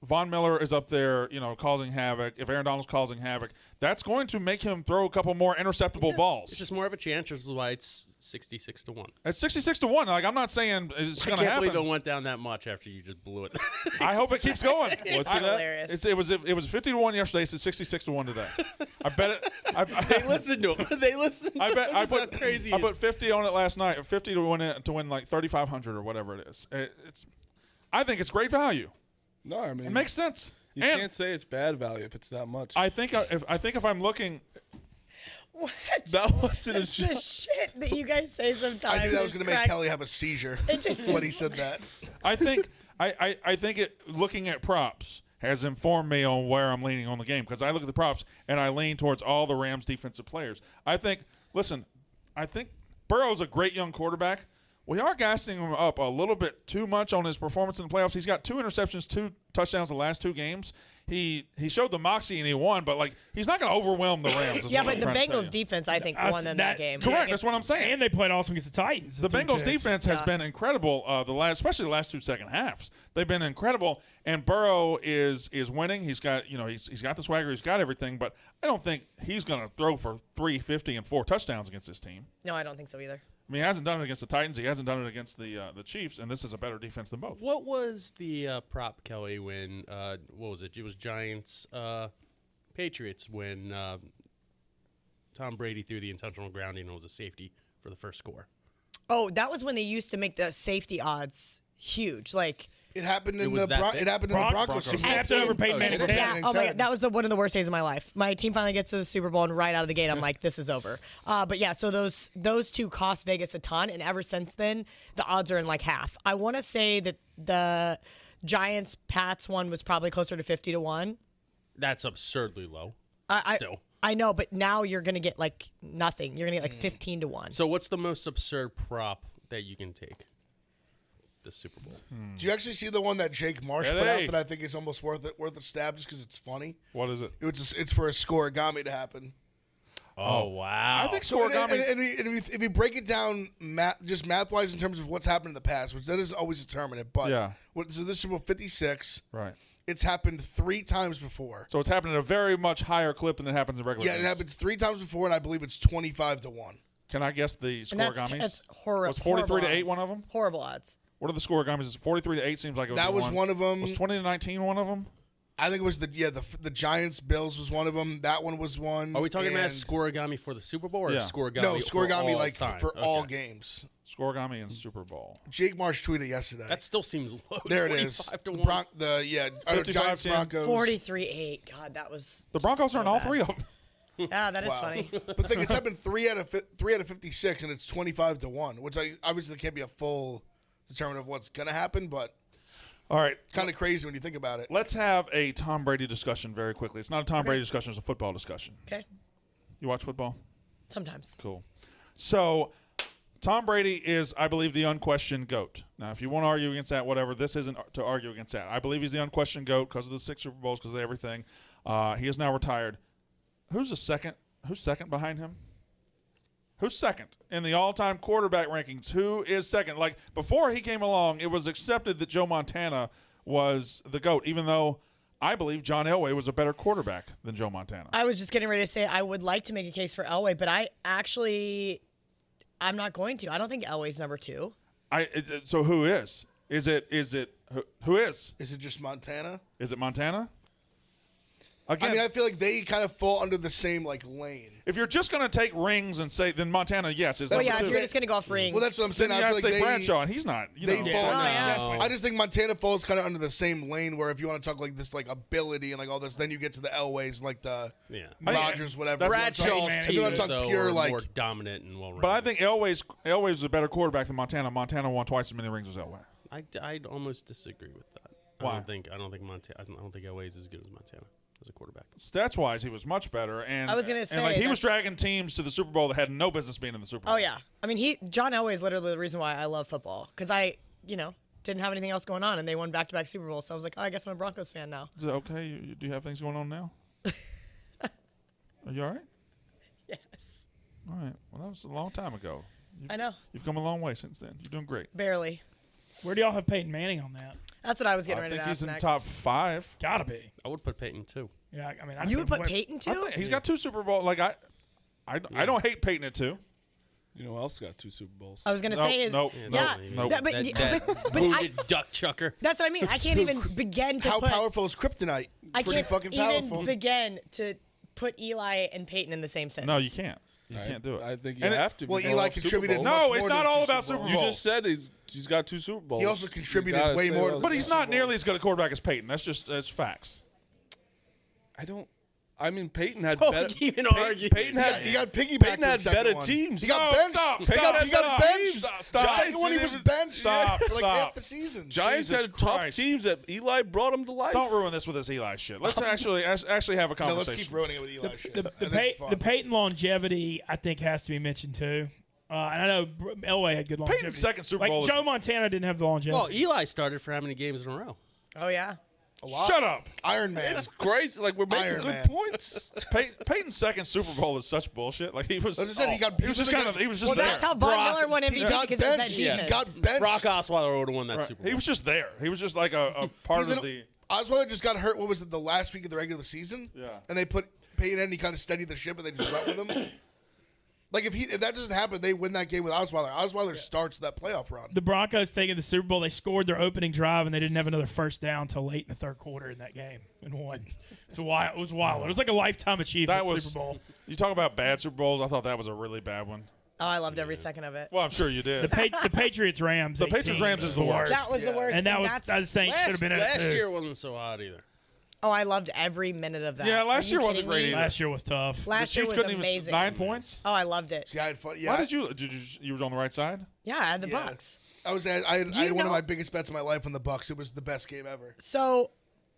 Von Miller is up there, causing havoc, if Aaron Donald's causing havoc, that's going to make him throw a couple more interceptable balls. It's just more of a chance. This is why it's 66-1. It's 66-1. Like, I'm not saying it's I going to can't believe happen. it went down that much after you just blew it. I hope it keeps going. What's I- it at? Hilarious. It was 50-1 yesterday. It's 66-1 today. I bet it. They listened to him. They listened. I bet to I him. That's how put crazy. I it put is. 50 on it last night. 50 to win like 3,500 or whatever it is. I think it's great value. No, I mean It makes sense. you And can't say it's bad value if it's that much. I think if I'm looking, What? that wasn't a It's the shit that you guys say sometimes. I knew that was It going to make cracks- Kelly have a seizure It just when he said that. I think I think it looking at props has informed me on where I'm leaning on the game because I look at the props and I lean towards all the Rams defensive players. I think Burrow's a great young quarterback. We are gassing him up a little bit too much on his performance in the playoffs. He's got 2 interceptions, 2 touchdowns the last 2 games. He showed the moxie and he won, but like he's not going to overwhelm the Rams. is Yeah, what but the I'm trying to tell Bengals you. defense, I think, won them that game. Correct. That's what I'm saying. And they played awesome against the Titans. The two Bengals picks. defense has been incredible. Especially the last 2 second halves, they've been incredible. And Burrow is winning. He's got he's got the swagger. He's got everything. But I don't think he's going to throw for 350 and 4 touchdowns against this team. No, I don't think so either. I mean, he hasn't done it against the Titans. He hasn't done it against the Chiefs. And this is a better defense than both. What was the prop, Kelly, when what was it? It was Giants Patriots when Tom Brady threw the intentional grounding and it was a safety for the first score. Oh, that was when they used to make the safety odds huge. Like, It happened It in was the that big? Broncos. He Super Bowl. snapped over Peyton and- Manning's Peyton head. Manning's oh my head. God, that was one of the worst days of my life. My team finally gets to the Super Bowl, and right out of the gate, I'm like, this is over. But yeah, so those 2 cost Vegas a ton, and ever since then, the odds are in like half. I want to say that the Giants Pats one was probably closer to 50-1. That's absurdly low. Still. I know, but now you're gonna get like nothing. You're gonna get like 15-1. So what's the most absurd prop that you can take? The Super Bowl. Do you actually see the one that Jake Marsh put Hey. out that I think is almost worth a stab just because it's funny? What is it? It's for a scoregami to happen. Oh, wow. I think So, and scoregami. if you break it down just math-wise in terms of what's happened in the past, which that is always determinate, but Yeah. so this is Super Bowl 56. Right. It's happened 3 times before. So it's happened at a very much higher clip than it happens in regular Yeah, it games. happens 3 times before, and I believe it's 25-1. Can I guess the And that's scoregamis? horrible. Was 43-8 one of them? Horrible odds. What are the scoregamis? 43-8 seems like it was That the was one of them. Was 20-19 one of them? I think it was the Giants Bills was one of them. That one was one. Are we talking about and- scoregami for the Super Bowl or Yeah. scoregami? No, for scoregami all like time? for Okay. all games. Scoregami and Super Bowl. Jake Marsh tweeted yesterday. That still seems low. there it is. 25-1. Giants 55-10. Broncos. 43-8. God, that was. The Broncos are in all 3 of them. Yeah, that is Wow. funny. But think it's happened 3 out of 56, and it's 25-1, which obviously can't be a full determinant of what's gonna happen, but All right. kind of crazy when you think about it. Let's have a Tom Brady discussion very quickly. It's not a Tom Brady discussion. It's a football discussion. Okay. You watch football? Sometimes. Cool. So Tom Brady is, I believe, the unquestioned GOAT. Now, if you want to argue against that, whatever, this isn't to argue against that. I believe he's the unquestioned GOAT because of the 6 Super Bowls, because of everything. He is now retired. Who's second behind him? Who's second in the all-time quarterback rankings? Who is second? Like, before he came along, it was accepted that Joe Montana was the GOAT, even though I believe John Elway was a better quarterback than Joe Montana. I was just getting ready to say I would like to make a case for Elway, but I'm not going to. I don't think Elway's number 2. So who is? Who is? Is it just Montana? Is it Montana? Again, I mean, I feel like they kind of fall under the same lane. if you're just going to take rings and say, then Montana, yes, is Oh number yeah, two. if you're just gonna go off rings. Well, that's what I'm saying. Then you I have feel to like say they Bradshaw, and he's not. they fall. yeah. I just think Montana falls kind of under the same lane where if you want to talk like this, like ability and like all this, then you get to the Elways, like the Rodgers, whatever. Bradshaw's And team, then I'm talking though, pure are like. more dominant and well-rounded. But I think Elway's is a better quarterback than Montana. Montana won twice as many rings as Elway. I'd almost disagree with that. Why? I don't think Elway's as good as Montana as a quarterback. Stats-wise, he was much better. And I was gonna and, say, he was that's- dragging teams to the Super Bowl that had no business being in the Super Bowl. Oh yeah, I mean John Elway is literally the reason why I love football because I didn't have anything else going on and they won back-to-back Super Bowls, so I was like, oh, I guess I'm a Broncos fan now. Is it okay? Do you have things going on now? Are you all right? Yes. All right. Well, that was a long time ago. I know. You've come a long way since then. You're doing great. Barely. Where do y'all have Peyton Manning on that? That's what I was getting I ready think to he's ask in the next. top 5. Gotta be. I would put Peyton too. Yeah, I mean, You would put Peyton I too? think he's got 2 Super Bowls. Like I don't hate Peyton at 2. You know who else got 2 Super Bowls? I was gonna Nope, say is nope, yeah, nope. that- but, That but booted duck chucker. that's what I mean. I can't even begin to How put. powerful is kryptonite? I Pretty can't fucking even powerful. begin to put Eli and Peyton in the same sentence. No, you can't. You can't do it. I think you And have to. Well, because Eli of Super contributed Bowls. much No, more it's than not all 2 about Super Super You Bowl. just said he's got 2 Super Bowls. He also You contributed gotta way say more those than But are he's Super not nearly Bowls. as good a quarterback as Peyton. That's facts. I mean, Peyton had Don't better. even Peyton, argue. Peyton had He got piggybacked Peyton in the had second better one. teams. He got No, benched. stop, He stop, got stop. benched. Stop. The second one he was benched Stop, for like stop. half the season. Giants Jesus had tough Christ. teams that Eli brought him to life. Don't ruin this with this Eli shit. Let's actually have a No, conversation. let's keep ruining it with Eli shit. The And this is fun. Peyton longevity, I think, has to be mentioned too. And I know Elway had good longevity. Peyton's second Super like Bowl is- Joe Montana didn't have the longevity. Well, Eli started for how many games in a row? Oh yeah. A lot. Shut up. Iron Man. It's crazy. Like we're making Iron good Man. points. Peyton's second Super Bowl is such bullshit. Like he was. As I said, he got- He was just kind of. He was just Well, there. that's how Von Miller won MVP He got because of that benched. He defense. got benched. Brock Osweiler would have won that Right. Super Bowl. He was just there. He was just like a part of the. Osweiler just got hurt. What was it? The last week of the regular season. Yeah. And they put Peyton in. And he kind of steadied the ship, and they just went with him. Like if that doesn't happen, they win that game with Osweiler. Osweiler starts that playoff run. the Broncos thing in the Super Bowl, they scored their opening drive and they didn't have another first down until late in the third quarter in that game and won. It was wild. It was like a lifetime achievement. That was Super Bowl. You talk about bad Super Bowls. I thought that was a really bad one. Oh, I loved every second of it. Well, I'm sure you did. The Patriots Rams. The Patriots Rams is the worst. That was the worst. And that and was that's, I was saying should have been in it last too. year wasn't so hot either. oh, I loved every minute of that. Yeah, Are last you year wasn't kidding great me? either. Last year was tough. Last the year Chiefs was couldn't amazing. even 9 points. Oh, I loved it. See, I had fun. Yeah. Why did you was on the right side? Yeah, I had the Yeah. Bucks. I had you one of know- my biggest bets of my life on the Bucks. It was the best game ever. So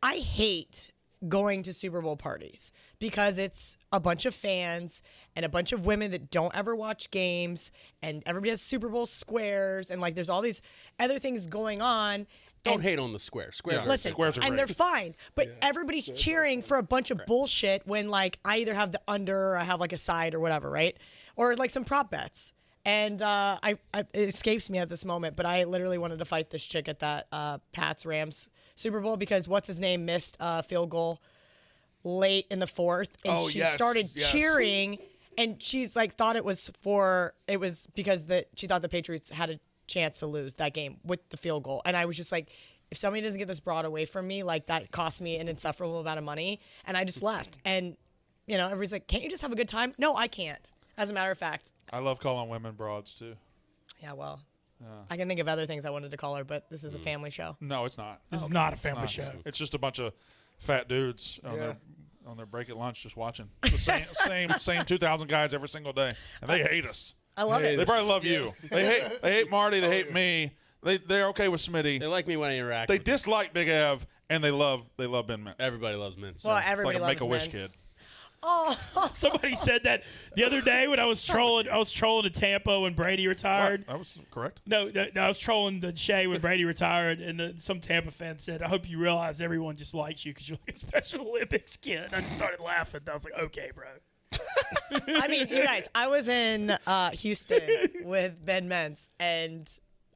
I hate going to Super Bowl parties because it's a bunch of fans and a bunch of women that don't ever watch games, and everybody has Super Bowl squares, and like there's all these other things going on. Don't and hate on the square. Squares are listen, Squares are and great. they're fine, but everybody's cheering for a bunch of bullshit when like I either have the under or I have like a side or whatever, right? Or like some prop bets. And it escapes me at this moment, but I literally wanted to fight this chick at that Pats Rams Super Bowl because what's his name missed a field goal late in the fourth, and Oh, she yes, started yes. cheering, and she's like thought it was because she thought the Patriots had a chance to lose that game with the field goal, and I was just like, if somebody doesn't get this broad away from me, like that cost me an insufferable amount of money, and I just left, and everybody's like, can't you just have a good time? No, I can't. As a matter of fact. I love calling women broads too. Yeah, well, I can think of other things I wanted to call her, but this is a family show. No, it's not. This is not a It's family not. show. It's just a bunch of fat dudes on their break at lunch just watching. The same 2,000 guys every single day, and they hate us. I love it. They probably love you. They hate Marty. They hate me. They're okay with Smitty. They like me when I interact. They with dislike Big Ev, and they love Ben Mintz. Everybody loves mints. Well, It's everybody like a loves Make-A-Wish Vince. kid. Oh, Somebody said that the other day when I was trolling to Tampa when Brady retired. That was correct. No, I was trolling the Shea when Brady retired, and some Tampa fan said, "I hope you realize everyone just likes you because you're like a Special Olympics kid." And I just started laughing. I was like, "Okay, bro." I mean, you guys, I was in Houston with Ben Mintz, and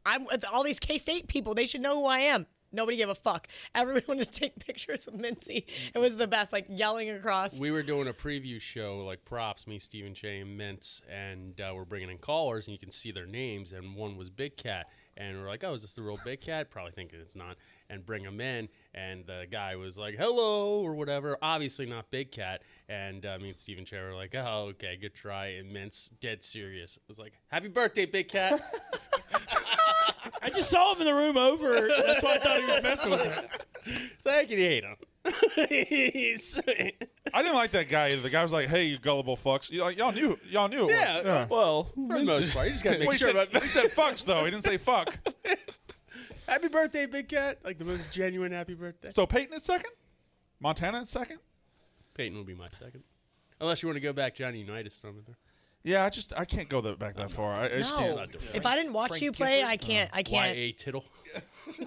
I'm with all these K-State people. They should know who I am. Nobody gave a fuck. Everyone wanted to take pictures with Mincy. It was the best, like yelling across. We were doing a preview show, like props, me, Stephen Che, and Mintz, and we're bringing in callers, and you can see their names, and one was Big Cat. And we're like, oh, is this the real Big Cat? Probably thinking it's not. And bring him in, and the guy was like, hello, or whatever. Obviously not Big Cat. And me and Stephen Che were like, oh, okay, good try. And Mintz, dead serious. It was like, happy birthday, Big Cat. I just saw him in the room over. That's why I thought he was messing with me. So how can you hate him? I didn't like that guy either. The guy was like, hey, you gullible fucks. Y'all knew it was. Yeah. Well, For the most part, you just got to make Well, sure about he said fucks, though. He didn't say fuck. Happy birthday, Big Cat. Like the most genuine happy birthday. So Peyton is second? Montana is second? Peyton will be my second. Unless you want to go back Johnny Unitas on there. Yeah, I can't go back that far. I just No, can't. if I didn't watch you play, I can't. Y.A. Tittle.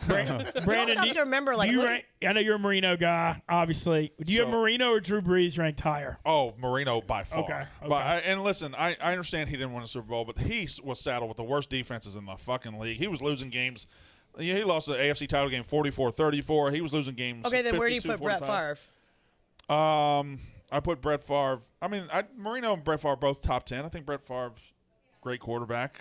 Brandon, You also have to remember, like, look at- I know you're a Marino guy, obviously. Do you have Marino or Drew Brees ranked higher? Oh, Marino by far. Okay. But and listen, I understand he didn't win a Super Bowl, but he was saddled with the worst defenses in the fucking league. He was losing games. He lost the AFC title game 44-34. He was losing games. Okay, then where do you put 52-45. Brett Favre? I put Brett Favre. I mean, Marino and Brett Favre both top 10. I think Brett Favre's great quarterback.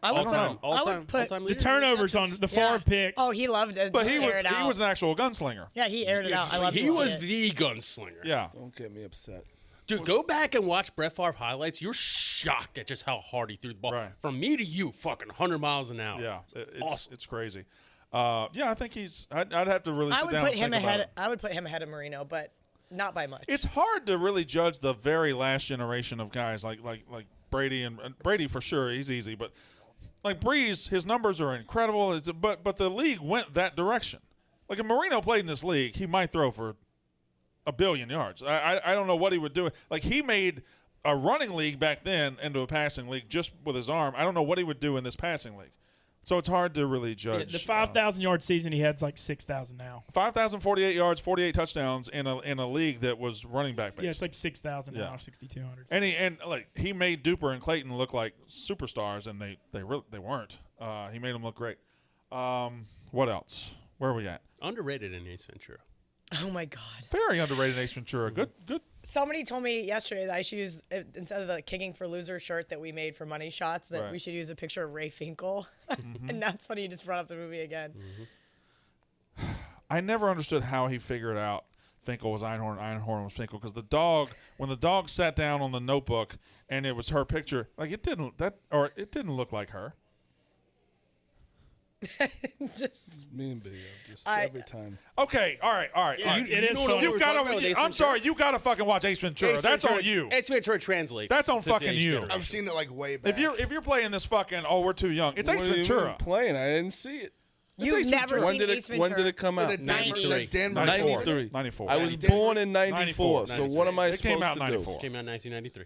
All time The leader. turnovers on the Favre picks. Oh, he loved it. But he aired it out. was an actual gunslinger. Yeah, he aired it out. I love He was the gunslinger. Yeah. Don't get me upset. Dude, go back and watch Brett Favre highlights. You're shocked at just how hard he threw the ball. Right. From me to you, fucking 100 miles an hour. Yeah. Awesome. It's crazy. Yeah, I think I'd have to really sit down and think about it. I would put him ahead of Marino, but not by much. It's hard to really judge the very last generation of guys like Brady and Brady for sure. He's easy, but like Breeze, his numbers are incredible. But the league went that direction. Like if Marino played in this league, he might throw for 1 billion yards. I don't know what he would do. Like he made a running league back then into a passing league just with his arm. I don't know what he would do in this passing league. So it's hard to really judge. The 5,000-yard season he had's like 6,000 now. 5,048 yards, 48 touchdowns in a league that was running back based. Yeah, it's like 6,000 now, 6,200. And he made Duper and Clayton look like superstars, and they weren't. He made them look great. What else? Where are we at? Underrated in Ace Ventura. Oh my God. Very underrated Ace Ventura. Good. Somebody told me yesterday that I should use, instead of the Kicking for Loser shirt that we made for Money Shots, that we should use a picture of Ray Finkel. And that's funny, you just brought up the movie again. I never understood how he figured out Finkel was Einhorn, Einhorn was Finkel, because when the dog sat down on the notebook and it was her picture, like it didn't look like her. Just Me and Big just every time. Okay, all right. I'm sorry, you gotta fucking watch Ace Ventura. That's on you. Ace Ventura translates. That's on fucking you. I've seen it like way back. If you're playing this fucking we're too young, it's Ace Ventura. Playing, I didn't see it. You've never seen Ace Ventura. When did it come out? With the Dan 93. 94. I was born in 94. So what am I It came out supposed in to do? 94. Came out in 1993.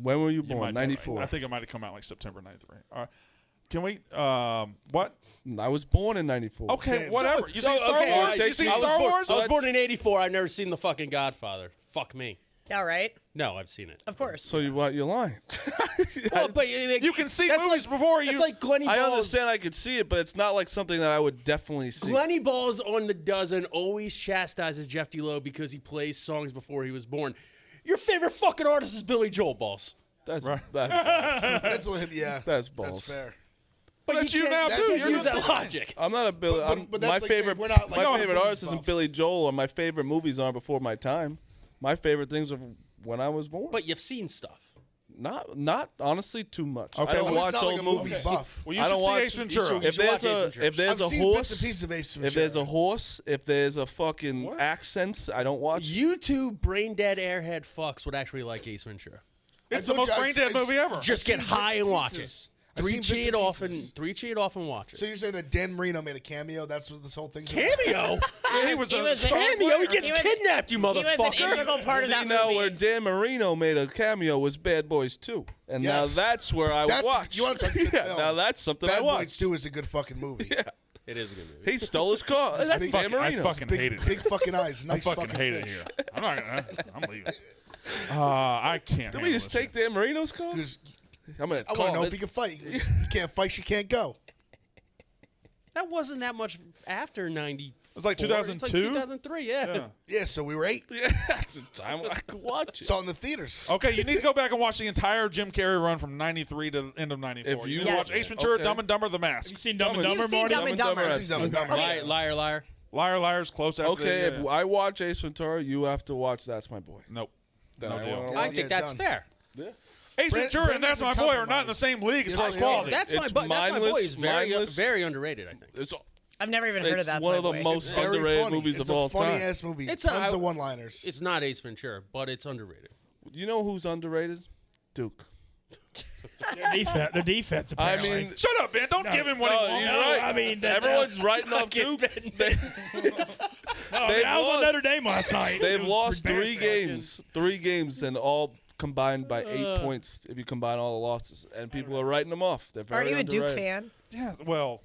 When were you You born? might be 94. right. I think it might have come out like September 93. All right. Can we what? I was born in 94. Okay, Same. whatever. You see Star okay, Wars? You see Star Wars? I was born in 84. I've never seen The fucking Godfather. Fuck me. Yeah, right? No, I've seen it. Of course. So you're lying. Well, but You can see that's movies before you. It's like Glenny I Balls. understand I could see it, but it's not like something that I would definitely see. Glenny Balls on the dozen always chastises Jeff D. Lowe because he plays songs before he was born. Your favorite fucking artist is Billy Joel, Balls. That's Right. balls. That's what, yeah. That's balls. That's fair. But that's you can't- now that's too. what You're Use not- that logic. I'm not a Billy. But my that's like favorite. saying we're not like my favorite artist isn't buffs. Billy Joel, or my favorite movies aren't before my time. My favorite things are when I was born. But you've seen stuff. Not honestly too much. Okay, I don't well, watch It's not old like a movie movies. buff. Well, you I should don't see watch Ace Ventura. If there's I've a I've seen bits and horse, pieces of Ace if there's a Ventura. horse, if there's a fucking What? accents, I don't watch. You two brain dead airhead fucks would actually like Ace Ventura. It's I the told most you, brain dead movie ever. Just seen get bits high and and watch pieces. it. I've seen bits and pieces. Three cheat off and watch it. So you're saying that Dan Marino made a cameo? That's what this whole thing's Cameo? He was He a was star Cameo? player. He gets He was- kidnapped, you He was an motherfucker. integral part of See, that now movie. where Dan Marino made a cameo was Bad Boys 2. And Yes. now that's where I That's- watch. you wanna talk good yeah, film. now that's something Bad I watch. Boys 2 is a good fucking movie. Yeah. It is a good movie. He stole his car. That's big- Dan I Marino. fucking hate it. Big fucking eyes. I Nice fucking hate it fish. here. I'm not gonna. I'm leaving. I can't. Did we just take Dan Marino's car? 'Cause I'm gonna I call want to know him. if he can fight. You can't fight, you can't go. That wasn't that much after 94. was like 2002. It's like 2003. Yeah. Yeah, so we were 8. Yeah, that's the time I could watch it. Saw it in the theaters. Okay, you need to go back and watch the entire Jim Carrey run from 93 to the end of 94. If you need to watch Yes. Ace Ventura, Okay. Dumb and Dumber, The Mask. Have you seen Dumb and Dumber, You've seen Marty? Dumb and Dumber. I've seen Dumb and Dumber. Liar, liar, liar. Liar, Liar's close after Okay, that. if I watch Ace Ventura, you have to watch That's My Boy. Nope. Then No I deal. wanna I watch think it. that's Done. fair. Ace Ventura and Brandon's That's My a Boy are not in the compromise. same league as Yes, far as they are. quality. That's my It's boy mindless, is very mindless. very underrated. I think. It's I've never even heard of that. one of the most Very underrated funny. movies It's of all a funny time. ass movie. It's Tons a- of one-liners. It's not Ace Ventura, but it's underrated. You know who's underrated? Duke. The defense, I apparently. mean, Shut up, man. Don't give him what he no, wants. he's No, right. I mean, everyone's writing off Duke. I was lost. on Notre Dame last night. They've It was lost three embarrassing. games, and all combined by 8 points if you combine all the losses. And people are writing them off. They're very Are you a Duke underrated. fan? Yeah, well,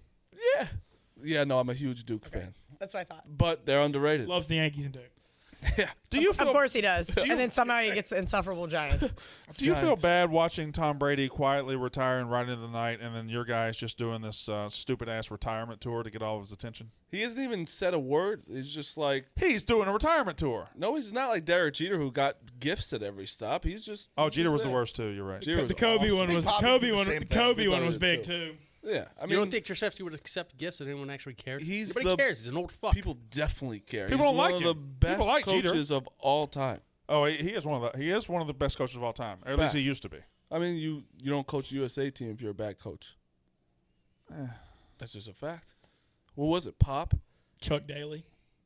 Yeah, no, I'm a huge Duke fan. That's what I thought. But they're underrated. Loves the Yankees and Duke. do you feel Of course he does. And then somehow he gets the insufferable Giants. do you feel Giants. bad watching Tom Brady quietly retiring right into the night, and then your guys just doing this stupid ass retirement tour to get all of his attention? He hasn't even said a word. He's just like, He's doing a retirement tour. no, he's not like Derek Jeter who got gifts at every stop. He's just Oh, he's Jeter just was the there. worst too. You're right. Jeter was The Kobe awesome. one Big was Papi Kobe did the one. same The thing. Kobe Big one Papi was did big too. too. Yeah, I mean, You don't think Krzyzewski would accept gifts that anyone actually cared? He's Nobody the- cares. He's an old fuck. people definitely care. People He's don't like one him. of the best People like Jeter. coaches of all time. Oh, he is one of the best coaches of all time. Or at least Fact. he used to be. I mean, you don't coach a USA team if you're a bad coach. That's just a fact. What was it, Pop? Chuck Daly,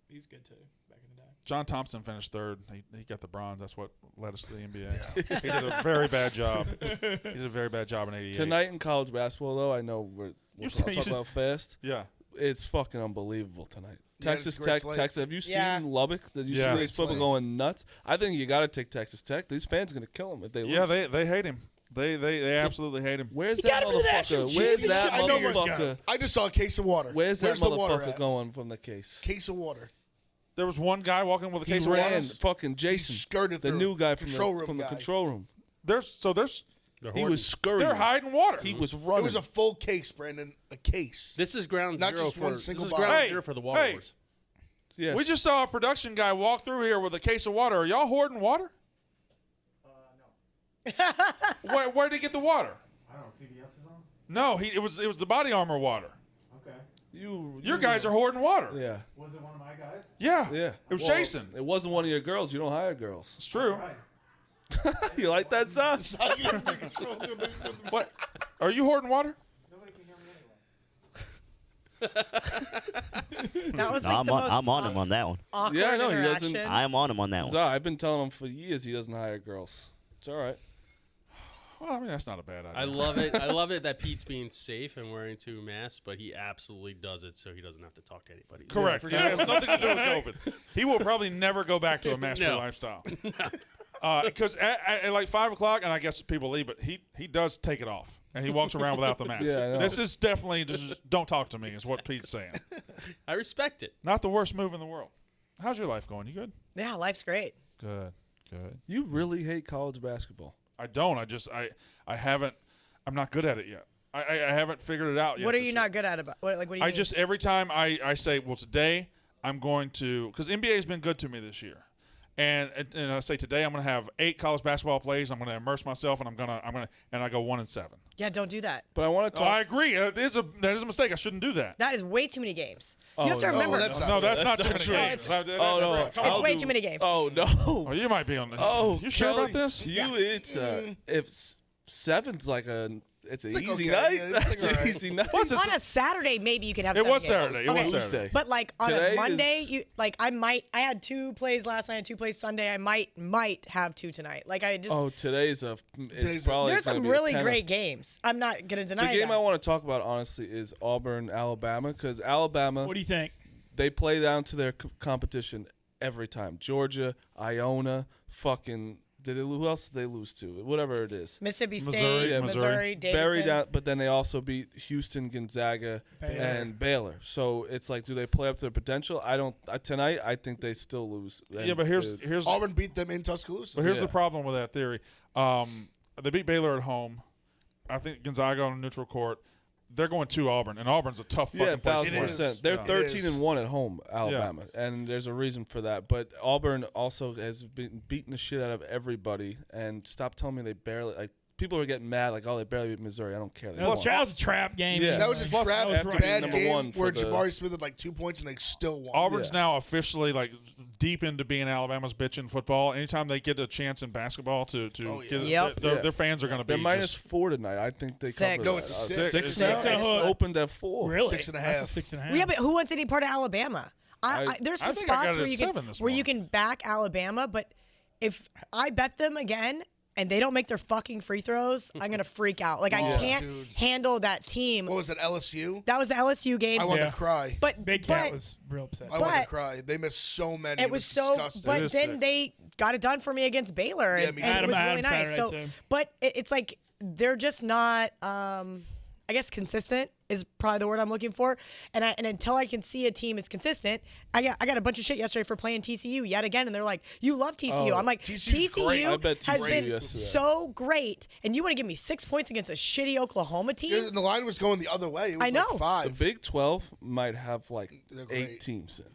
he's good too. Back in the day. John Thompson finished third. He got the bronze. That's what led us to the NBA. He did a very bad job. He did a very bad job in '88. Tonight in college basketball, though, I know we'll said- talk about fast. Yeah. It's fucking unbelievable tonight. Yeah, Texas it's a great Tech, slate. Texas. Have you seen Yeah. Lubbock? Did you Yeah. see these people Slate. going nuts? I think you got to take Texas Tech. These fans are gonna kill them if they lose. Yeah, they hate him. They absolutely hate him. Where's He that got him to the national motherfucker? Where's that I know motherfucker? I just saw a case of water. Where's that the water motherfucker at? going from the case? Case of water. There was one guy walking with a He case of ran. water. Fucking Jason, skirted the through. new guy from Control the room from the guy. control room. There's He was scurrying. they're hiding water. He was It running. was a full case, Brandon. A case. This is ground Not zero just for one this single is bottle. ground Hey, zero for the Water hey. Wars. Yes. We just saw a production guy walk through here with a case of water. Are y'all hoarding water? No. Where did he get the water? I don't know, CBS or something? No, it was the body armor water. Okay. Your guys are hoarding water. Yeah. Was it one of my guys? Yeah. Yeah. It was Well, Jason. It wasn't one of your girls. You don't hire girls. It's true. Right. You like that, son? What? Are you hoarding water? Nobody can hear me anyway. That was No, like the most I'm on him on that one. awkward Yeah, I know, he interaction. doesn't- I am on him on that one. I've been telling him for years he doesn't hire girls. It's all right. Well, I mean that's not a bad idea. I love it. I love it that Pete's being safe and wearing 2 masks, but he absolutely does it so he doesn't have to talk to anybody. Correct. for It sure. has nothing to do with COVID. He will probably never go back to a mask-free No. lifestyle. Because at like 5 o'clock, and I guess people leave, but he does take it off and he walks around without the mask. Yeah, I know. This is definitely just don't talk to me is what Pete's saying. I respect it. Not the worst move in the world. How's your life going? You good? Yeah, life's great. Good. Good. You really hate college basketball. I don't. I haven't. I'm not good at it yet. I haven't figured it out yet. What are this you year. not good at about? What do you I mean? just every time I say, well, today I'm going to because NBA has been good to me this year, and I say today I'm going to have 8 college basketball plays. I'm going to immerse myself, and I'm gonna and I go 1-7. Yeah, don't do that. But I want to Oh, talk. I agree. That is a mistake. I shouldn't do that. That is way too many games. You have to no. remember. that's not No, that's not That's too not many true. games. Oh no! It's I'll way do- too many games. Oh no! Oh, you might be on this. Oh, You sure Kelly, about this? It's if 7's like it's an like easy okay. night. Yeah, it's like That's all an right. easy night. What's this? On a Saturday, maybe you could have. It 7 was games. Saturday. It Okay. was Tuesday. Saturday. But like on Today a Monday, is- you like I had 2 plays last night and 2 plays Sunday. I might have 2 tonight. Like I just Oh, today's Today's it's probably there's gonna some be a really 10. great games. I'm not gonna The deny game that. I want to talk about honestly is Auburn, Alabama, because Alabama What do you think? they play down to their competition every time. Georgia, Iona, fucking. Who else did they lose to? Whatever it is. Mississippi Missouri, State, yeah, Missouri, Davidson. Very down, but then they also beat Houston, Gonzaga, Baylor. and Baylor. So it's like, do they play up to their potential? I don't. Tonight, I think they still lose. Yeah, but here's Auburn beat them in Tuscaloosa. But here's Yeah. the problem with that theory. They beat Baylor at home. I think Gonzaga on a neutral court. they're going to Auburn, and Auburn's a tough fucking place. 1,000%. They're 13-1 at home, Alabama, and there's a reason for that. But Auburn also has been beating the shit out of everybody. And stop telling me they barely people are getting mad they barely beat Missouri. I don't care. That was a trap game. Yeah. That was a trap bad game where the Jabari Smith had 2 points and they still won. Auburn's now officially deep into being Alabama's bitch in football. Anytime they get a chance in basketball to get their fans are going to be. They're -4 tonight. I think they covered. No, it's 6. 6 now. It's opened at 4. Really? 6.5. That's a 6.5. Yeah, but who wants any part of Alabama? There's some spots where you can back Alabama, but if I bet them again and they don't make their fucking free throws, I'm going to freak out. I can't handle that team. What was that, LSU? That was the LSU game. I wanted to cry. Big Cat was real upset. I wanted to cry. They missed so many. It was so disgusting. But then they got it done for me against Baylor, and it was really nice. But it's they're just not, I guess, consistent is probably the word I'm looking for. And until I can see a team is consistent, I got a bunch of shit yesterday for playing TCU yet again, and they're like, "You love TCU." I'm like, TCU has been so great, and you want to give me 6 points against a shitty Oklahoma team? The line was going the other way. It was I know. 5. The Big 12 might have 8 teams in.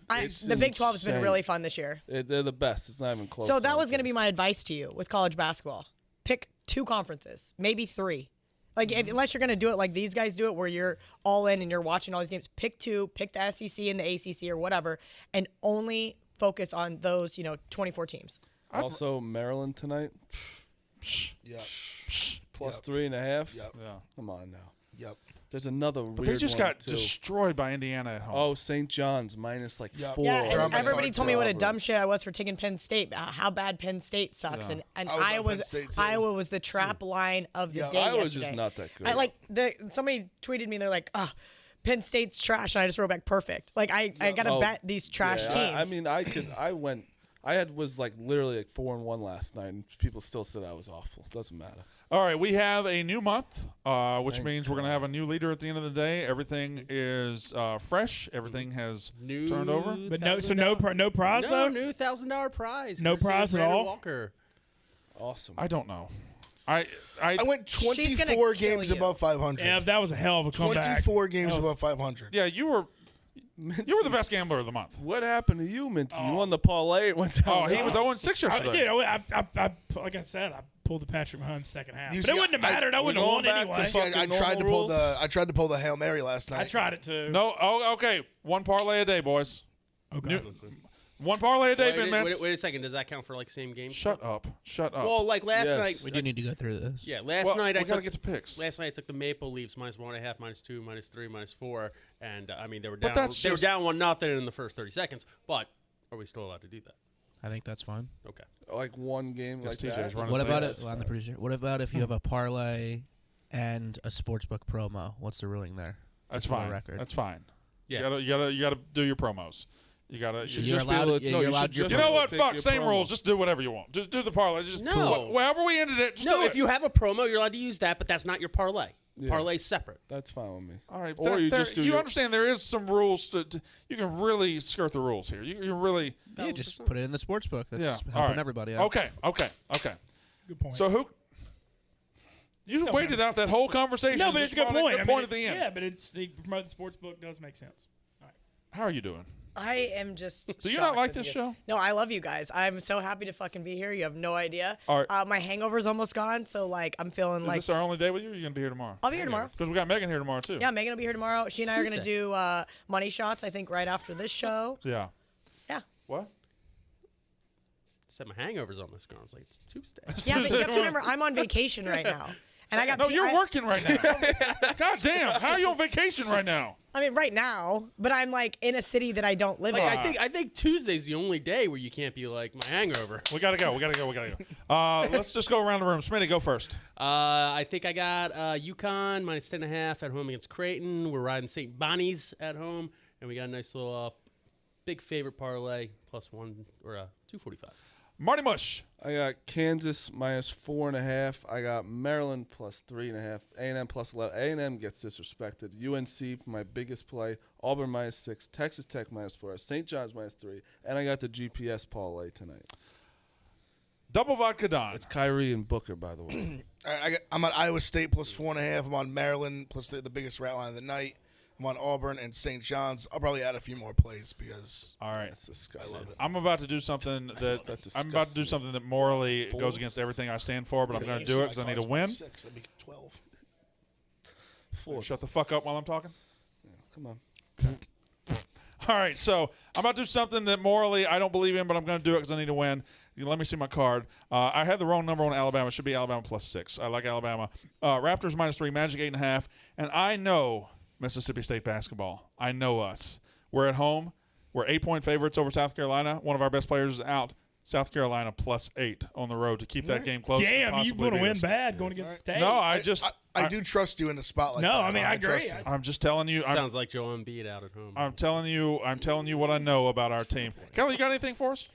The Big 12 has been really fun this year. They're the best. It's not even close. So that was going to be my advice to you with college basketball. Pick 2 conferences, maybe 3. Unless you're going to do it like these guys do it, where you're all in and you're watching all these games, pick 2, pick the SEC and the ACC or whatever, and only focus on those, 24 teams. Also, Maryland tonight. Yeah. Plus 3.5. Yep. Yeah. Come on now. Yep. There's another But weird they just one, got too. destroyed by Indiana at home. Oh, St. John's -4. Yeah, and everybody told me what a dumb shit I was for taking Penn State. How bad Penn State sucks, and Iowa was the trap line of the day. Iowa's yesterday. just not that good. Somebody tweeted me, they're like, Penn State's trash, and I just wrote back perfect. I gotta bet these trash teams. I was literally 4-1 last night, and people still said I was awful. Doesn't matter. All right, we have a new month, which means we're going to have a new leader at the end of the day. Everything is fresh. Everything has turned over. But no prize though? No, new $1,000 prize. No prize at all? Walker. Awesome. I don't know. I went 24 games above 500. Yeah, that was a hell of a comeback. 24 games above 500. Yeah, you were the best gambler of the month. What happened to you, Minty? You won the parlay. It went down. Oh, he was 0-6 yesterday. I like I said, I pulled the Patrick Mahomes second half. But it wouldn't have mattered. I wouldn't have won anyway. I tried to pull the Hail Mary last night. I tried it too. No. Oh, okay. 1 parlay a day, boys. Okay. 1 parlay a day, Ben Mintz. Wait a second. Does that count for same game? Shut up. Well, last night. We do need to go through this. Yeah, last night I gotta get to picks. Last night I took the Maple Leafs -1.5, -2, -3, -4, and they were down. They were down 1-0 in the first 30 seconds. But are we still allowed to do that? I think that's fine. Okay. One game like TJ's that. running. What about it? I'm the producer. What about if you have a parlay and a sportsbook promo? What's the ruling there? That's Just for the fine. record. That's fine. Yeah. You gotta do your promos. You gotta. You're allowed. You're allowed. You know what? Fuck. Same rules. Just do whatever you want. Just do the parlay. Just wherever we ended it. Just do if you have a promo, you're allowed to use that, but that's not your parlay. Yeah. Parlay's separate. That's fine with me. All right. Or you just do. You understand there is some rules to you can really skirt the rules here. You really. Yeah, just put it in the sportsbook. That's helping all right. everybody out. Okay. Good point. So who? You waited out that whole conversation. No, but it's a good point. Good point at the end. Yeah, but it's the promoting the sports book does make sense. All right. How are you doing? I am just. Do you not like this show? No, I love you guys. I'm so happy to fucking be here. You have no idea. All right. My hangover's almost gone, so I'm feeling Is this our only day with you? Or are you gonna be here tomorrow? I'll be here tomorrow. Because we got Megan here tomorrow too. Yeah, Megan will be here tomorrow. She and I are gonna do money shots. I think right after this show. Yeah. Yeah. What? Said my hangover's almost gone. I was like, it's Tuesday. Yeah, but you have to remember, I'm on vacation right now. And I got No, you're working right now. God damn. How are you on vacation right now? I mean, right now, but I'm in a city that I don't live in. I think Tuesday's the only day where you can't be like my hangover. We gotta go. Let's just go around the room. Smitty, go first. I think I got UConn -10.5 at home against Creighton. We're riding St. Bonnie's at home, and we got a nice little big favorite parlay +1 or 245. Marty Mush. I got Kansas -4.5. I got Maryland +3.5. A&M +11. A&M gets disrespected. UNC for my biggest play. Auburn -6. Texas Tech -4. St. John's -3. And I got the GPS parlay tonight. Double vodka Don. It's Kyrie and Booker, by the way. All right, I'm on Iowa State plus 4.5. I'm on Maryland plus the biggest rat line of the night. I'm on Auburn and St. John's. I'll probably add a few more plays because all right, that's disgusting. I'm about to do something that morally goes against everything I stand for, but I'm going to do it because I need a win. 6, that'd be 12. 4. Shut the fuck up while I'm talking. Yeah, come on. All right, so I'm about to do something that morally I don't believe in, but I'm going to do it because I need to win. Let me see my card. I had the wrong number on Alabama. It should be Alabama plus 6. I like Alabama. Raptors minus 3, Magic 8.5. And I know Mississippi State basketball. I know us. We're at home. We're 8-point favorites over South Carolina. One of our best players is out. South Carolina plus 8 on the road to keep that game close. Damn, you want to win bad going against State. No, I do trust you in the spotlight. No, I mean, I agree. I'm just telling you. Sounds like Joel Embiid out at home. I'm telling you what I know about our team. Kelly, you got anything for us?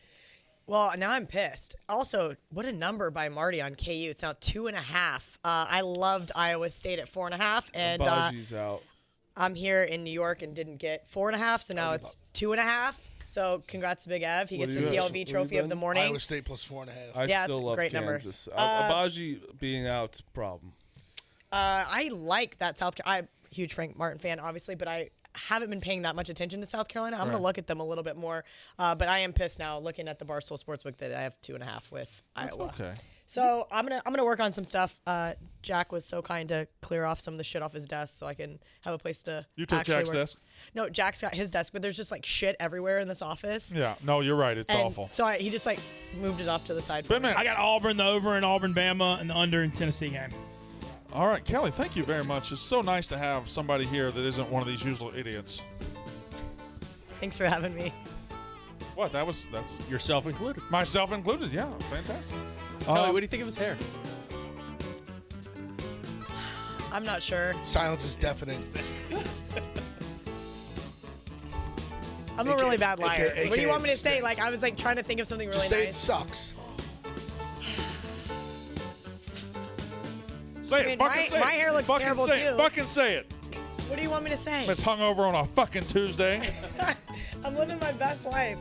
Well, now I'm pissed. Also, what a number by Marty on KU. It's now 2.5. I loved Iowa State at 4.5, and Baji's out. I'm here in New York and didn't get 4.5, so now it's 2.5. So congrats to Big Ev. He gets the CLV trophy of the morning. Iowa State plus 4.5. I still love great Kansas. number. Abaji being out's problem. I like that South Carolina. I'm a huge Frank Martin fan, obviously, but I haven't been paying that much attention to South Carolina. I'm going to look at them a little bit more. But I am pissed now looking at the Barstool Sportsbook that I have 2.5 with Iowa. Okay. So I'm gonna work on some stuff. Jack was so kind to clear off some of the shit off his desk so I can have a place to. You took actually Jack's work. desk? No, Jack's got his desk, but there's just like shit everywhere in this office. Yeah. No, you're right. It's And awful. So he just like moved it off to the side. Ben Mintz. I got Auburn, the over in Auburn, Bama, and the under in Tennessee game. All right, Kelly, thank you very much. It's so nice to have somebody here that isn't one of these usual idiots. Thanks for having me. What? That's Yourself included. myself included. Yeah, fantastic. Kelly, what do you think of his hair? I'm not sure. Silence is deafening. I'm a really bad liar. AKA What do you want me to it say? stinks. Like I was like trying to think of something really Just say it nice. sucks. Say it. I mean, Fucking say my it. hair looks Fucking terrible, say it. too. Fucking say it. What do you want me to say? It's hungover on a fucking Tuesday. I'm living my best life.